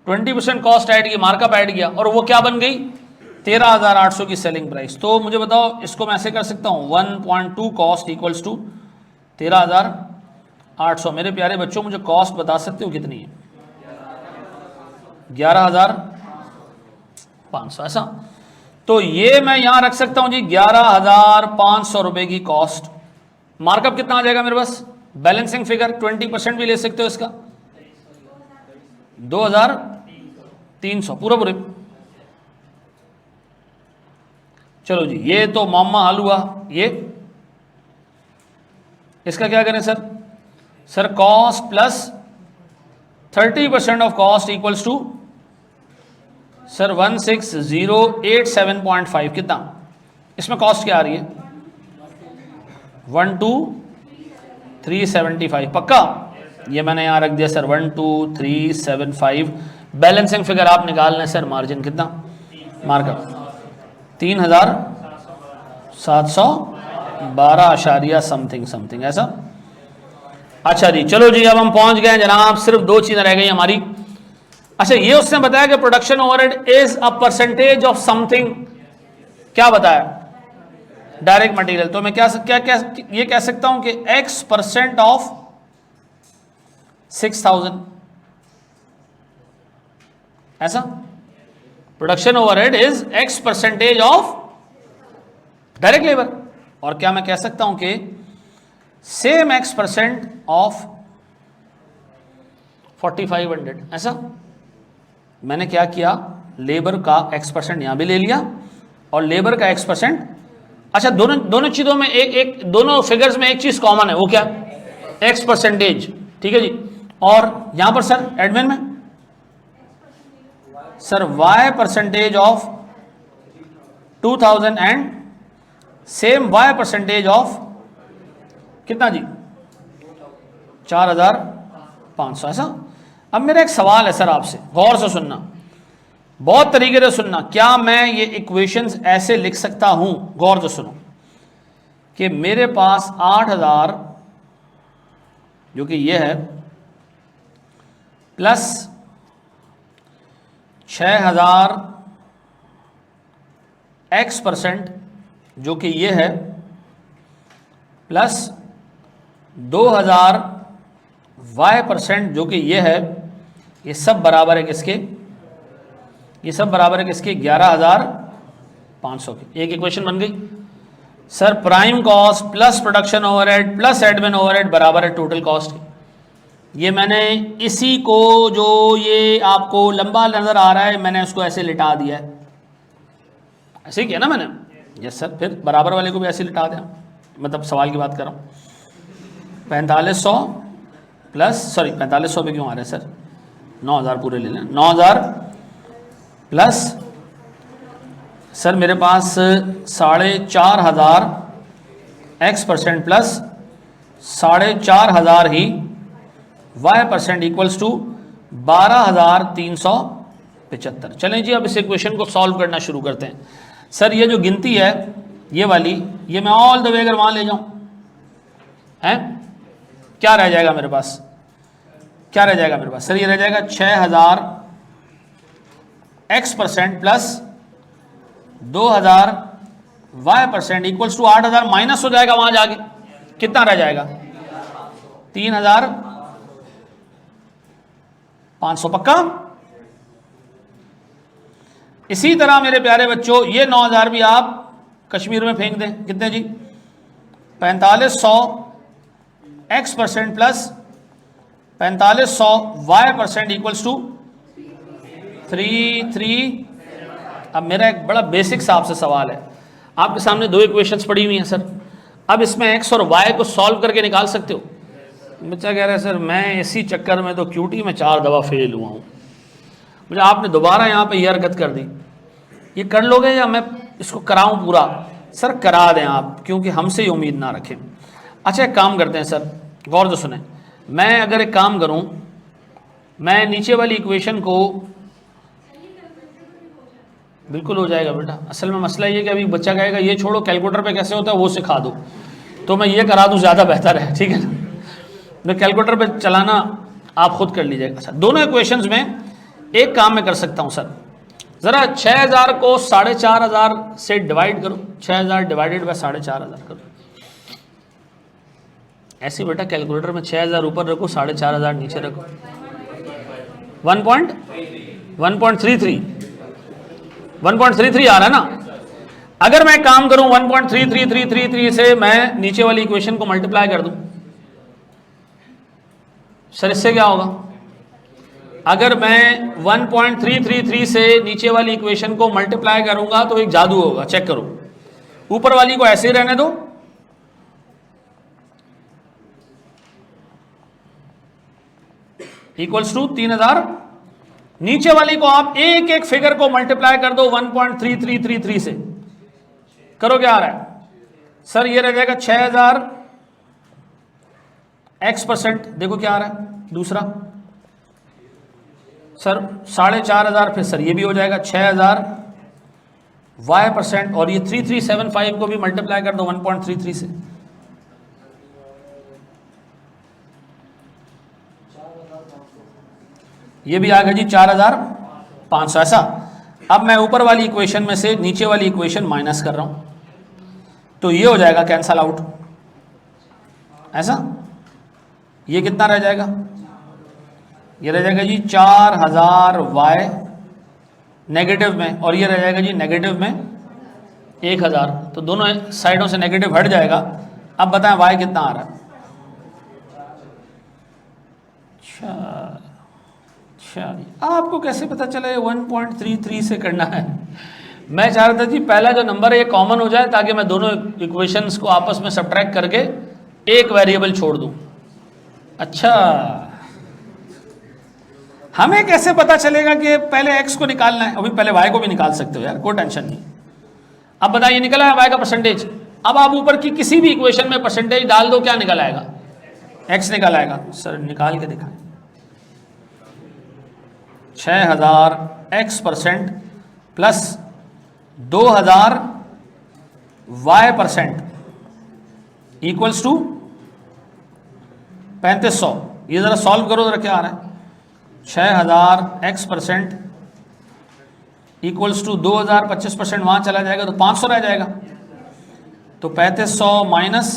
20% कॉस्ट ऐड की, मार्कअप ऐड किया, और वो क्या बन गई, 13,800 की सेलिंग प्राइस। तो मुझे बताओ इसको मैं ऐसे कर सकता हूँ, 1.2 कॉस्ट इक्वल्स टू 13,800। मेरे प्यारे बच्चों मुझे कॉस्ट बता सकते हो कितनी है, 11,500। ऐसा तो ये मैं यहां रख सकता हूं जी 11,500 रुपए की कॉस्ट। मार्कअप कितना आ जाएगा मेरे पास, बैलेंसिंग फिगर 20% भी ले सकते हो इसका, 2,300 पूरे। चलो जी ये तो मामा हल हुआ। ये इसका क्या करें sir cost plus 30% of cost equals to sir 16,087.5। कितना इसमें कॉस्ट क्या आ रही है, 12,375 पक्का। ये मैंने यहाँ रख दिया सर 12,375। बैलेंसिंग फिगर आप निकालना है सर, मार्जिन कितना मार्कअप 3,712 समथिंग समथिंग ऐसा। अच्छा जी चलो जी, अब हम पहुंच गए जनाब, सिर्फ 2 चीजें रह गई हमारी। अच्छा ये उसने बताया कि production overhead is a percentage of something, क्या बताया, डायरेक्ट मटेरियल। तो मैं क्या ये कह सकता हूं कि x% ऑफ 6,000 ऐसा। Production overhead is x% of direct labour. और क्या मैं कह सकता हूं कि सेम x% ऑफ 4,500 ऐसा। मैंने क्या किया, लेबर का x% यहां भी ले लिया और लेबर का x%। अच्छा दोनों चीजों में एक दोनों फिगर्स में एक चीज कॉमन है, वो क्या, x%। ठीक है जी। और यहां पर सर एडमिन में sir y% of 2,000 and same y% of कितना जी 4,500 ऐसा। अब मेरा एक सवाल है सर आपसे, गौर से सुनना, बहुत तरीके से सुनना। क्या मैं ये इक्वेशंस ऐसे लिख सकता हूं, गौर से सुनो, कि मेरे पास 8,000 जो कि ये है प्लस 6,000 x% जो कि ये है प्लस 2,000 y% जो कि ये है, ये सब बराबर है किसके, ये सब बराबर है किसके 11,500 के। एक इक्वेशन बन गई sir, prime cost plus production overhead plus admin overhead बराबर है टोटल कॉस्ट के। ये मैंने इसी को जो ये आपको लंबा नजर आ रहा है, मैंने उसको ऐसे लिटा दिया है, ऐसे ही किया ना मैंने। यस सर, फिर बराबर वाले को भी ऐसे लिटा दिया, मतलब सवाल की बात कर रहा हूँ। 4,500 प्लस, सॉरी 4,500 पे क्यों आ रहे हैं सर, 9,000 पूरे ले लें। 9,000 प्लस सर मेरे पास 4,500 x% प्लस 4,500 ही y% इक्वल्स टू 12,375। चलें जी, अब इस इक्वेशन को सॉल्व करना शुरू करते हैं। सर ये जो गिनती है ये वाली, ये मैं ऑल द वे अगर वहां ले जाऊं हैं, क्या रह जाएगा मेरे पास, क्या रह जाएगा मेरे पास सर, ये रह जाएगा 6,000 x% plus 2,000 y% equals to 8,000 minus हो जाएगा वहां जाके, कितना रह जाएगा 3,500 पक्का। इसी तरह मेरे प्यारे बच्चों ये 9,000 भी आप कश्मीर में फेंक दें, कितने जी 4,500 x% plus 4,500 y% equals to 3,3। अब मेरा एक बड़ा बेसिक सा आपसे सवाल है, आपके सामने 2 इक्वेशंस पड़ी हुई हैं सर, अब इसमें x और y को सॉल्व करके निकाल सकते हो। बच्चा कह रहा है सर मैं इसी चक्कर में तो क्यूटी में 4 दफ़ा फेल हुआ हूँ, मुझे आपने दोबारा यहाँ पे ये हरकत कर दी, ये कर लोगे या मैं इसको कराऊँ पूरा? सर करा दें आप, क्योंकि हमसे ही उम्मीद ना रखें। अच्छा एक काम करते हैं सर, गौर से सुने, मैं अगर एक काम करूँ, मैं नीचे वाली इक्वेशन को, बिल्कुल हो जाएगा बेटा, असल में मसला ये कि अभी बच्चा कहेगा ये छोड़ो कैलकुलेटर पे कैसे होता है वो सिखा दो, तो मैं ये करा दूँ, ज़्यादा बेहतर है, ठीक है ना। मैं कैलकुलेटर पे चलाना आप खुद कर लीजिएगा। अच्छा दोनों इक्वेशंस में एक काम मैं कर सकता हूँ सर, ज़रा 6,000 को 4,500 से डिवाइड करो, 6,000 डिवाइडेड बाय 4,500 करो। ऐसे बेटा कैलकुलेटर में 6,000 ऊपर रखो, 4,500 नीचे रखो, 1.33 आ रहा है ना। अगर मैं काम करूं 1.33333 से मैं नीचे वाली इक्वेशन को मल्टीप्लाई कर दूं, सर इससे क्या होगा? अगर मैं 1.333 से नीचे वाली इक्वेशन को मल्टीप्लाई करूंगा तो एक जादू होगा, चेक करो। ऊपर वाली को ऐसे ही रहने दो, इक्वल्स टू 3,000, नीचे वाली को आप एक एक फिगर को मल्टीप्लाई कर दो 1.3333 से, करो क्या आ रहा है सर, ये रह जाएगा 6,000 x%, देखो क्या आ रहा है दूसरा सर 4,500, फिर सर ये भी हो जाएगा 6,000 y%, और ये 3375 को भी मल्टीप्लाई कर दो 1.33 से, ये भी आ गया जी 4,500 ऐसा। अब मैं ऊपर वाली इक्वेशन में से नीचे वाली इक्वेशन माइनस कर रहा हूं, तो ये हो जाएगा कैंसल आउट ऐसा। ये कितना रह जाएगा, ये रह जाएगा जी 4,000 y नेगेटिव में, और ये रह जाएगा जी नेगेटिव में 1,000, तो दोनों साइडों से नेगेटिव हट जाएगा। अब बताएं y कितना आ रहा है। अच्छा आपको कैसे पता चला 1.33 से करना है। मैं चाह रहा था जी पहला जो नंबर है ये कॉमन हो जाए, ताकि मैं दोनों इक्वेशंस को आपस में सब्ट्रैक्ट करके एक वेरिएबल छोड़ दूं। अच्छा हमें कैसे पता चलेगा कि पहले x को निकालना है, अभी पहले y को भी निकाल सकते हो यार, कोई टेंशन नहीं। अब बताइए निकला है y का परसेंटेज। अब आप ऊपर की किसी भी इक्वेशन में परसेंटेज डाल दो, क्या निकल आएगा, x निकल आएगा। सर निकाल के दिखाएं, 6,000 x% plus 2,000 y% equals to 3500। ये जरा सॉल्व करो, जरा क्या आ रहा है। 6,000 x% इक्वल्स टू 2,000, 25% वहां चला जाएगा तो 500 रह जाएगा, तो 3500 माइनस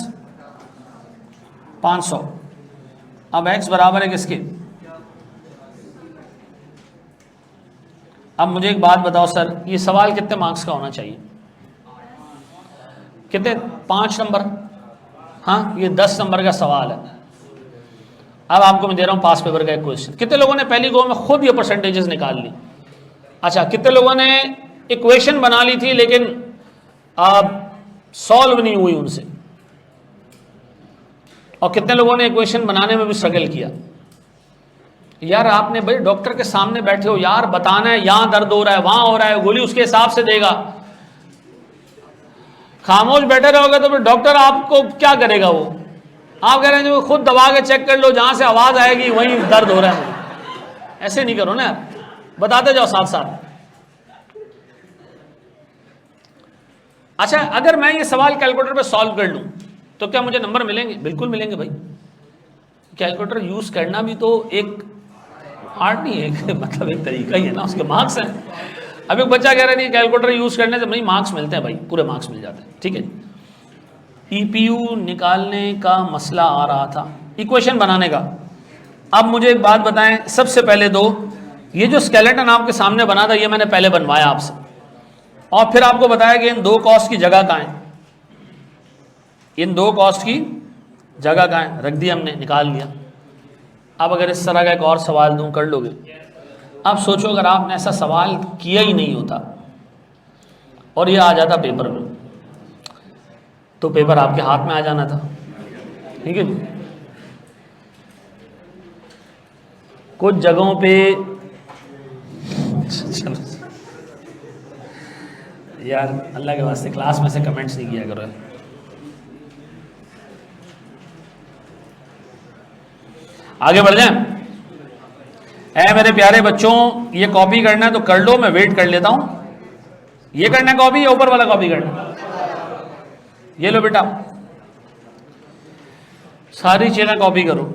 500। अब x बराबर है किसके। अब मुझे एक बात बताओ सर, ये सवाल कितने मार्क्स का होना चाहिए, कितने, 5 नंबर। हाँ ये 10 नंबर का सवाल है। अब आपको मैं दे रहा हूं पास पेपर का एक क्वेश्चन। कितने लोगों ने पहली गो में खुद ये परसेंटेजेस निकाल ली। अच्छा कितने लोगों ने इक्वेशन बना ली थी लेकिन सॉल्व नहीं हुई उनसे, और कितने लोगों ने इक्वेशन बनाने में भी स्ट्रगल किया। यार आपने भाई डॉक्टर के सामने बैठे हो यार, बताना है यहां दर्द हो रहा है वहां हो रहा है, गोली उसके हिसाब से देगा। खामोश बैठे रहोगे तो फिर डॉक्टर आपको क्या करेगा। वो आप कह रहे हैं खुद दबा के चेक कर लो, जहां से आवाज आएगी वहीं दर्द हो रहा है मुझे। ऐसे नहीं करो ना यार, बताते जाओ साथ साथ। अच्छा अगर मैं ये सवाल कैलकुलेटर पे सॉल्व कर लूं तो क्या मुझे नंबर मिलेंगे। बिल्कुल मिलेंगे भाई। कैलकुलेटर यूज करना भी तो एक आर्ट नहीं है, मतलब एक तरीका ही है ना, उसके मार्क्स हैं। अब एक बच्चा कह रहा है नहीं कैलकुलेटर यूज करने से नहीं मार्क्स मिलते हैं भाई, पूरे मार्क्स मिल जाते हैं। ठीक है, ईपीयू निकालने का मसला आ रहा था, इक्वेशन बनाने का। अब मुझे एक बात बताएं, सबसे पहले ये जो स्केलेटन आपके सामने बना था ये मैंने पहले बनवाया आपसे, और फिर आपको बताया कि इन 2 कॉस्ट की जगह कहाँ है, इन 2 कॉस्ट की जगह कहाँ है, रख दिया हमने, निकाल लिया। अब अगर इस तरह का एक और सवाल दूं, कर लोगे। अब सोचो अगर आपने ऐसा सवाल किया ही नहीं होता और ये आ जाता पेपर में, तो पेपर आपके हाथ में आ जाना था। ठीक है, कुछ जगहों पे चलो यार अल्लाह के वास्ते क्लास में से कमेंट्स नहीं किया करो। आगे बढ़ जाएं। ऐ मेरे प्यारे बच्चों, ये कॉपी करना है तो कर लो, मैं वेट कर लेता हूं। ये करना है कॉपी या ऊपर वाला कॉपी करना। ये लो बेटा, सारी चीजें कॉपी करो।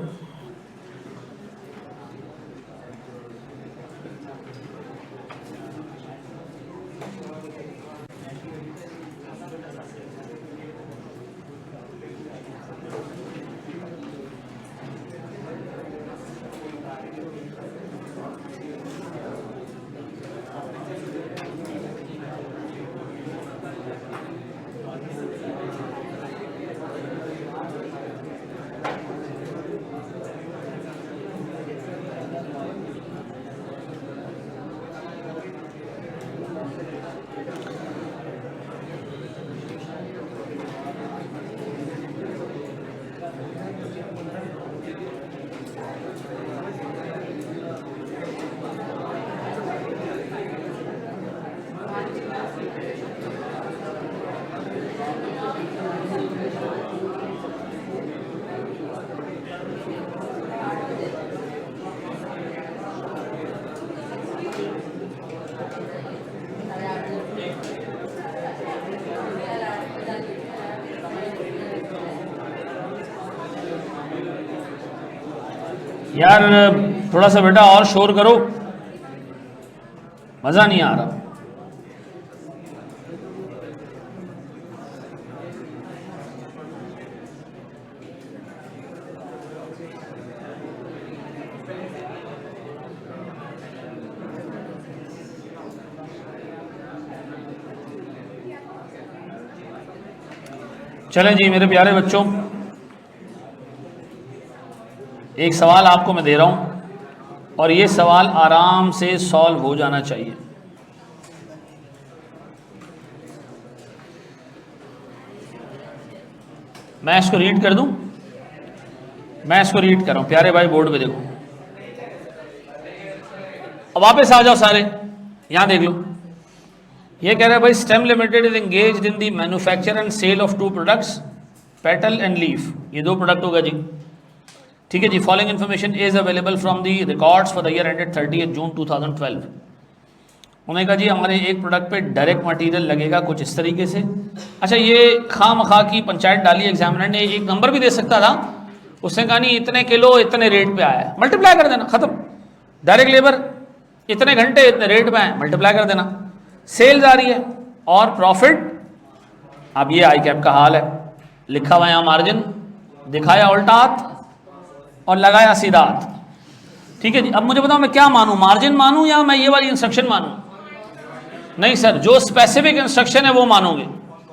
यार थोड़ा सा बेटा और शोर करो, मज़ा नहीं आ रहा। चलें जी मेरे प्यारे बच्चों, एक सवाल आपको मैं दे रहा हूं और ये सवाल आराम से सॉल्व हो जाना चाहिए। मैं इसको रीड कर दूं, मैं इसको रीड कर रहा हूं, प्यारे भाई बोर्ड पे देखो। अब वापस आ जाओ सारे, यहां देख लो। ये कह रहा है भाई Stem limited is engaged in the manufacture and sale of 2 products, petal and leaf. ये 2 प्रोडक्ट होगा जी, ठीक है जी। Following information is available from the records for the year ended 30 June 2012। उन्होंने कहा जी हमारे एक प्रोडक्ट पे डायरेक्ट मटेरियल लगेगा कुछ इस तरीके से। अच्छा, ये खामखा की पंचायत डाली एग्जामिनर ने, एक नंबर भी दे सकता था, उसने कहा नहीं इतने किलो इतने रेट पे आया है, मल्टीप्लाई कर देना, खत्म। डायरेक्ट लेबर इतने घंटे इतने रेट पे आए, मल्टीप्लाई कर देना। सेल्स आ रही है और प्रॉफिट, अब ये आई कैप का हाल है, लिखा हुआ यहाँ मार्जिन, दिखाया उल्टा हाथ और लगाया सीधा हाथ, ठीक है जी। अब मुझे बताओ मैं क्या मानूं, मार्जिन मानूं या मैं ये वाली इंस्ट्रक्शन मानूं? नहीं सर, जो स्पेसिफिक इंस्ट्रक्शन है वो मानोगे।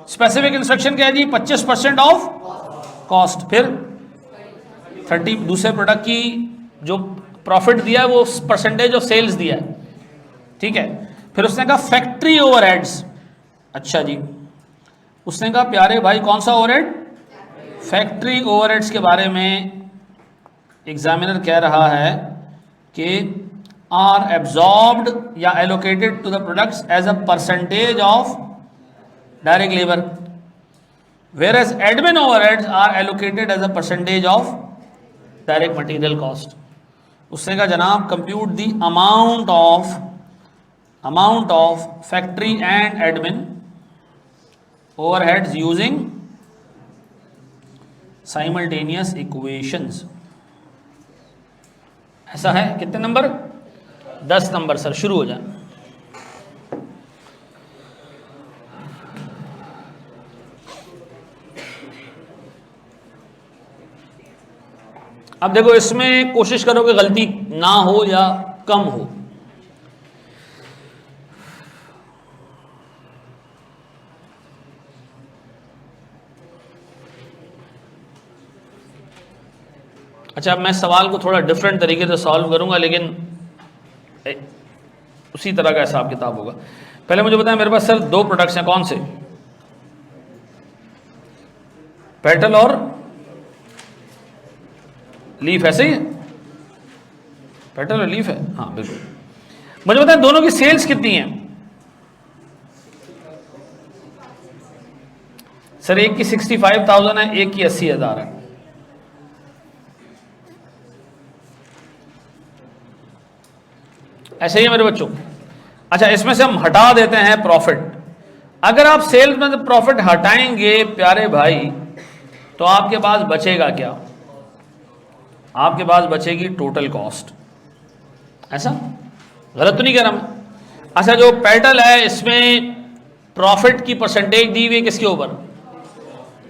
स्पेसिफिक इंस्ट्रक्शन क्या है जी? 25% ऑफ कॉस्ट, फिर 30 दूसरे प्रोडक्ट की जो प्रॉफिट दिया है वो परसेंटेज ऑफ सेल्स दिया है, ठीक है। फिर उसने कहा फैक्ट्री ओवरहेड्स। अच्छा जी, उसने कहा प्यारे भाई कौन सा ओवरहेड? फैक्ट्री ओवरहेड्स के बारे में एग्जामिनर कह रहा है कि आर एब्जॉर्ब्ड या allocated to the products as a percentage of direct labour, whereas admin overheads are allocated as a percentage of direct material cost. उसने कहा जनाब compute the amount of factory and admin overheads using simultaneous equations. ऐसा है, कितने number? 10 number sir, शुरू हो जाए। अब देखो इसमें कोशिश करो कि गलती ना हो या कम हो। अच्छा, अब मैं सवाल को थोड़ा डिफरेंट तरीके से सॉल्व करूंगा, लेकिन उसी तरह का हिसाब किताब होगा। पहले मुझे बताएं, मेरे पास सर 2 प्रोडक्ट्स हैं, कौन से? पेटल और लीफ, ऐसे ही है? पेटल और लीफ है, हाँ बिल्कुल। मुझे बताएं दोनों की सेल्स कितनी है? सर एक की 65,000 है, एक की 80,000 है। ऐसे ही है मेरे बच्चों। अच्छा, इसमें से हम हटा देते हैं प्रॉफिट। अगर आप सेल्स में प्रॉफिट हटाएंगे प्यारे भाई, तो आपके पास बचेगा क्या? आपके पास बचेगी टोटल कॉस्ट। ऐसा गलत तो नहीं कह रहा मैं? अच्छा, जो पेटल है इसमें प्रॉफिट की परसेंटेज दी हुई है किसके ऊपर?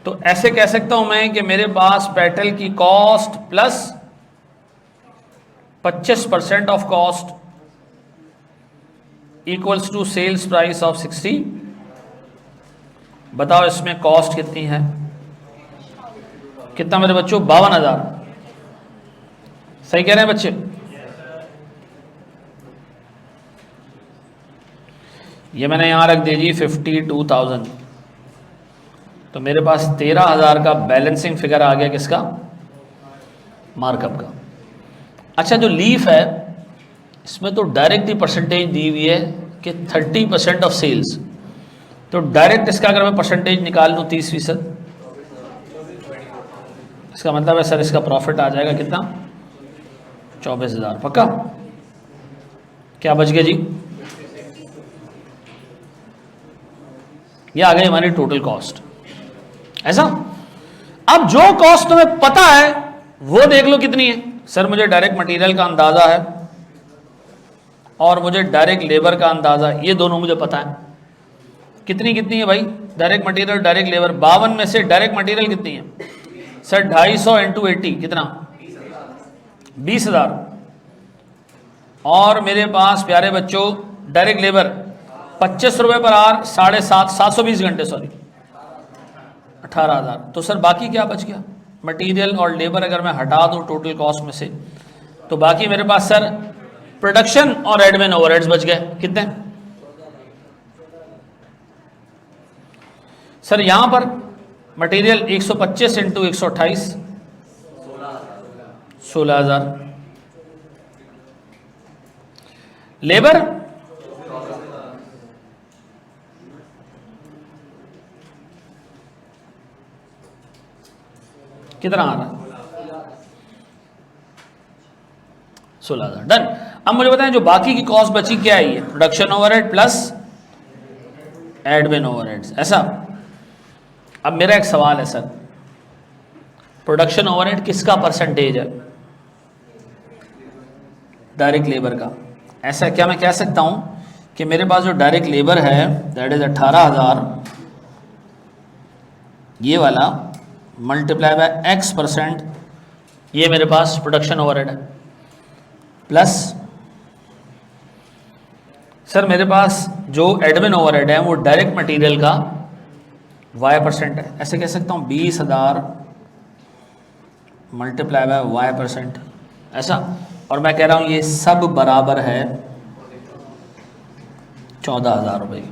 तो ऐसे कह सकता हूं मैं कि मेरे पास पेटल की cost plus 25% of cost equals to sales price of 60। बताओ इसमें कॉस्ट कितनी है? कितना मेरे बच्चों? 52,000। सही कह रहे हैं बच्चे? ये मैंने यहां रख दी जी 52,000। तो मेरे पास 13,000 का बैलेंसिंग फिगर आ गया, किसका? मार्कअप का। अच्छा, जो लीफ है इसमें तो डायरेक्ट ही परसेंटेज दी हुई है कि 30% ऑफ सेल्स। तो डायरेक्ट इसका अगर मैं परसेंटेज निकाल लूँ 30%, इसका मतलब है सर इसका प्रॉफिट आ जाएगा कितना? 24,000। पक्का? क्या बच गया जी? ये आ गई हमारी टोटल कॉस्ट। ऐसा? अब जो कॉस्ट तुम्हें पता है वो देख लो कितनी है। सर मुझे डायरेक्ट मटेरियल का अंदाज़ा है और मुझे डायरेक्ट लेबर का अंदाज़ा, ये दोनों मुझे पता है। कितनी कितनी है भाई डायरेक्ट मटेरियल डायरेक्ट लेबर? 52 में से डायरेक्ट मटेरियल कितनी है सर? 250 इंटू 80 कितना? 20,000। और मेरे पास प्यारे बच्चों डायरेक्ट लेबर 25 रुपये पर आवर, 720 घंटे, सॉरी 18,000। तो सर बाकी क्या बच गया? मटेरियल और लेबर अगर मैं हटा दूं टोटल कॉस्ट में से, तो बाकी मेरे पास सर प्रोडक्शन और एडमिन ओवरहेड्स बच गए। कितने सर? यहां पर मटेरियल 125 इंटू 128, 16,000। लेबर कितना आ रहा है? 16,000। डन। अब मुझे बताएं जो बाकी की कॉस्ट बची क्या है? ये production overhead plus admin overheads, ऐसा। अब मेरा एक सवाल है सर, प्रोडक्शन ओवरहेड किसका परसेंटेज है? डायरेक्ट लेबर का। ऐसा क्या मैं कह सकता हूं कि मेरे पास जो डायरेक्ट लेबर है दैट इज 18,000, ये वाला मल्टीप्लाई बाय x%, ये मेरे पास प्रोडक्शन ओवरहेड है, प्लस सर मेरे पास जो एडमिन ओवरहेड है वो डायरेक्ट मटेरियल का y% है। ऐसे कह सकता हूँ 20,000 मल्टीप्लाई बाय y%, ऐसा। और मैं कह रहा हूँ ये सब बराबर है 14,000 रुपये।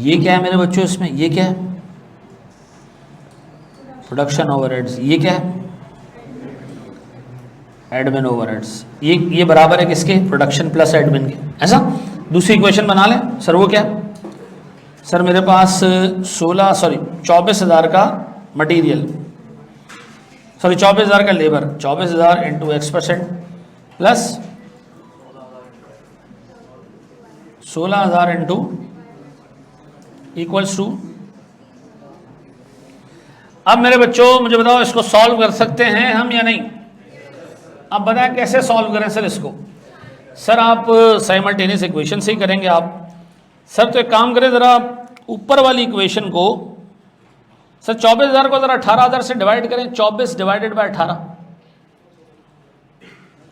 ये क्या है मेरे बच्चों इसमें? ये क्या है? Production overheads. ये क्या है? Admin overheads. ये बराबर है किसके? प्रोडक्शन प्लस एडमिन के, ऐसा। दूसरी इक्वेशन बना लें सर, वो क्या? सर मेरे पास 24,000 का मटेरियल, सॉरी 24,000 का labour, 24,000 into x% plus 16,000 into equals to. अब मेरे बच्चों मुझे बताओ इसको सॉल्व कर सकते हैं हम या नहीं? अब बताएं कैसे सॉल्व करें सर इसको? सर आप साइमल्टेनियस इक्वेशन से ही करेंगे आप। सर तो एक काम करें ज़रा, ऊपर वाली इक्वेशन को सर 24,000 को ज़रा 18,000 से डिवाइड करें। 24 डिवाइडेड बाय 18,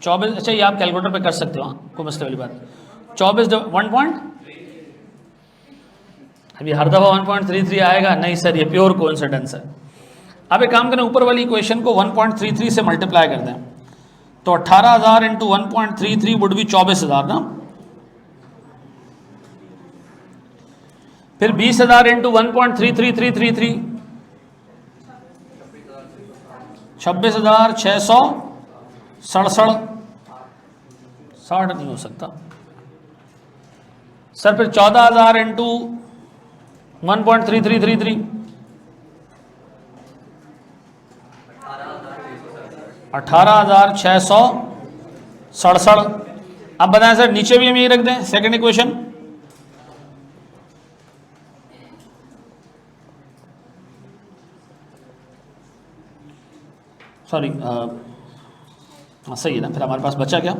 24। अच्छा ये आप कैलकुलेटर पे कर सकते हो, हाँ कोई मसले वाली बात। 24 1 पॉइंट, अभी हर दफ़ा 1.33 आएगा नहीं सर, ये प्योर कोइंसिडेंस है। अब एक काम करें, ऊपर वाली इक्वेशन को 1.33 से मल्टीप्लाई कर दें, तो 18,000 इंटू 1.33 वुड भी 24,000 ना। फिर 20,000 इंटू 1.33333, 26,667, 60 नहीं हो सकता सर। फिर 14,000 इंटू 1.3333, 18,667। अब बताएं सर नीचे भी हम यही रख दें सेकंड इक्वेशन? सॉरी सही है ना। फिर हमारे पास बचा क्या?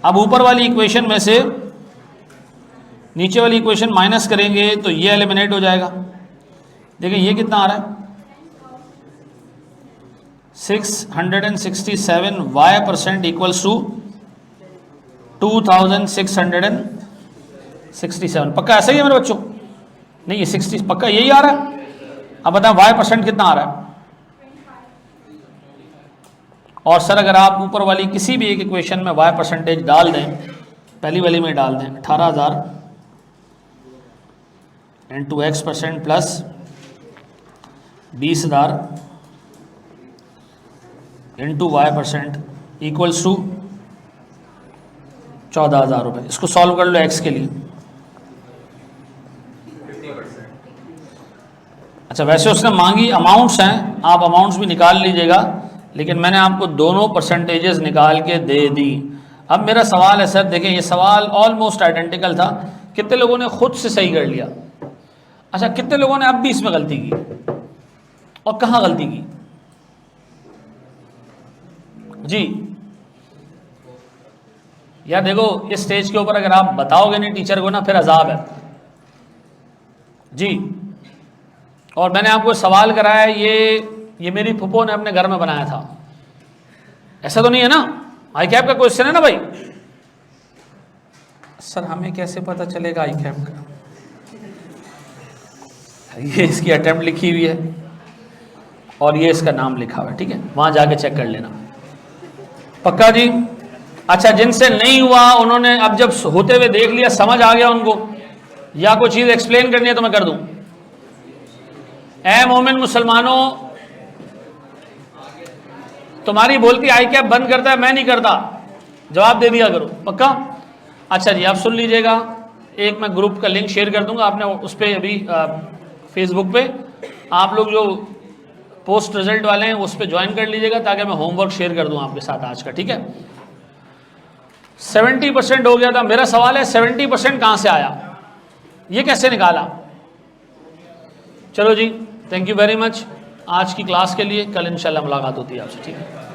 अब ऊपर वाली इक्वेशन में से नीचे वाली इक्वेशन माइनस करेंगे तो ये एलिमिनेट हो जाएगा। देखिए ये कितना आ रहा है? 667 y% इक्वल्स टू 2,667। पक्का ऐसा ही है मेरे बच्चों? नहीं ये 60 पक्का यही आ रहा है। अब बताएं y% कितना आ रहा है? और सर अगर आप ऊपर वाली किसी भी एक इक्वेशन में y% डाल दें, पहली वाली में डाल दें 18,000 into x% plus 20,000 into y% equals to 14,000 रुपये। इसको सॉल्व कर लो x के लिए। अच्छा वैसे उसने मांगी अमाउंट्स हैं, आप अमाउंट्स भी निकाल लीजिएगा, लेकिन मैंने आपको दोनों परसेंटेजेस निकाल के दे दी। अब मेरा सवाल है सर, देखें ये सवाल ऑलमोस्ट आइडेंटिकल था, कितने लोगों ने खुद से सही कर लिया? अच्छा कितने लोगों ने अब भी इसमें गलती की? और कहाँ गलती की? जी यार देखो, इस स्टेज के ऊपर अगर आप बताओगे नहीं टीचर को ना, फिर अजाब है जी। और मैंने आपको सवाल कराया, ये मेरी फुप्पो ने अपने घर में बनाया था, ऐसा तो नहीं है ना? आई कैप का क्वेश्चन है ना भाई? सर हमें कैसे पता चलेगा आई कैप का? ये इसकी अटेम्प्ट लिखी हुई है और ये इसका नाम लिखा हुआ है, ठीक है, वहां जाके चेक कर लेना। पक्का जी? अच्छा, जिनसे नहीं हुआ उन्होंने अब जब होते हुए देख लिया, समझ आ गया उनको, या कोई चीज एक्सप्लेन करनी है तो मैं कर दूं। ए मोमिन मुसलमानों, तुम्हारी बोलती आई कैप बंद करता है, मैं नहीं करता, जवाब दे दिया करो। पक्का? अच्छा जी, आप सुन लीजिएगा, एक मैं ग्रुप का लिंक शेयर कर दूंगा, आपने उस पर अभी फेसबुक पे आप लोग जो पोस्ट रिजल्ट वाले हैं उस पर ज्वाइन कर लीजिएगा, ताकि मैं होमवर्क शेयर कर दूं आपके साथ आज का, ठीक है? 70% हो गया था। मेरा सवाल है 70% कहां से आया, ये कैसे निकाला? चलो जी, थैंक यू वेरी मच आज की क्लास के लिए। कल इंशाल्लाह मुलाकात होती है आपसे, ठीक है?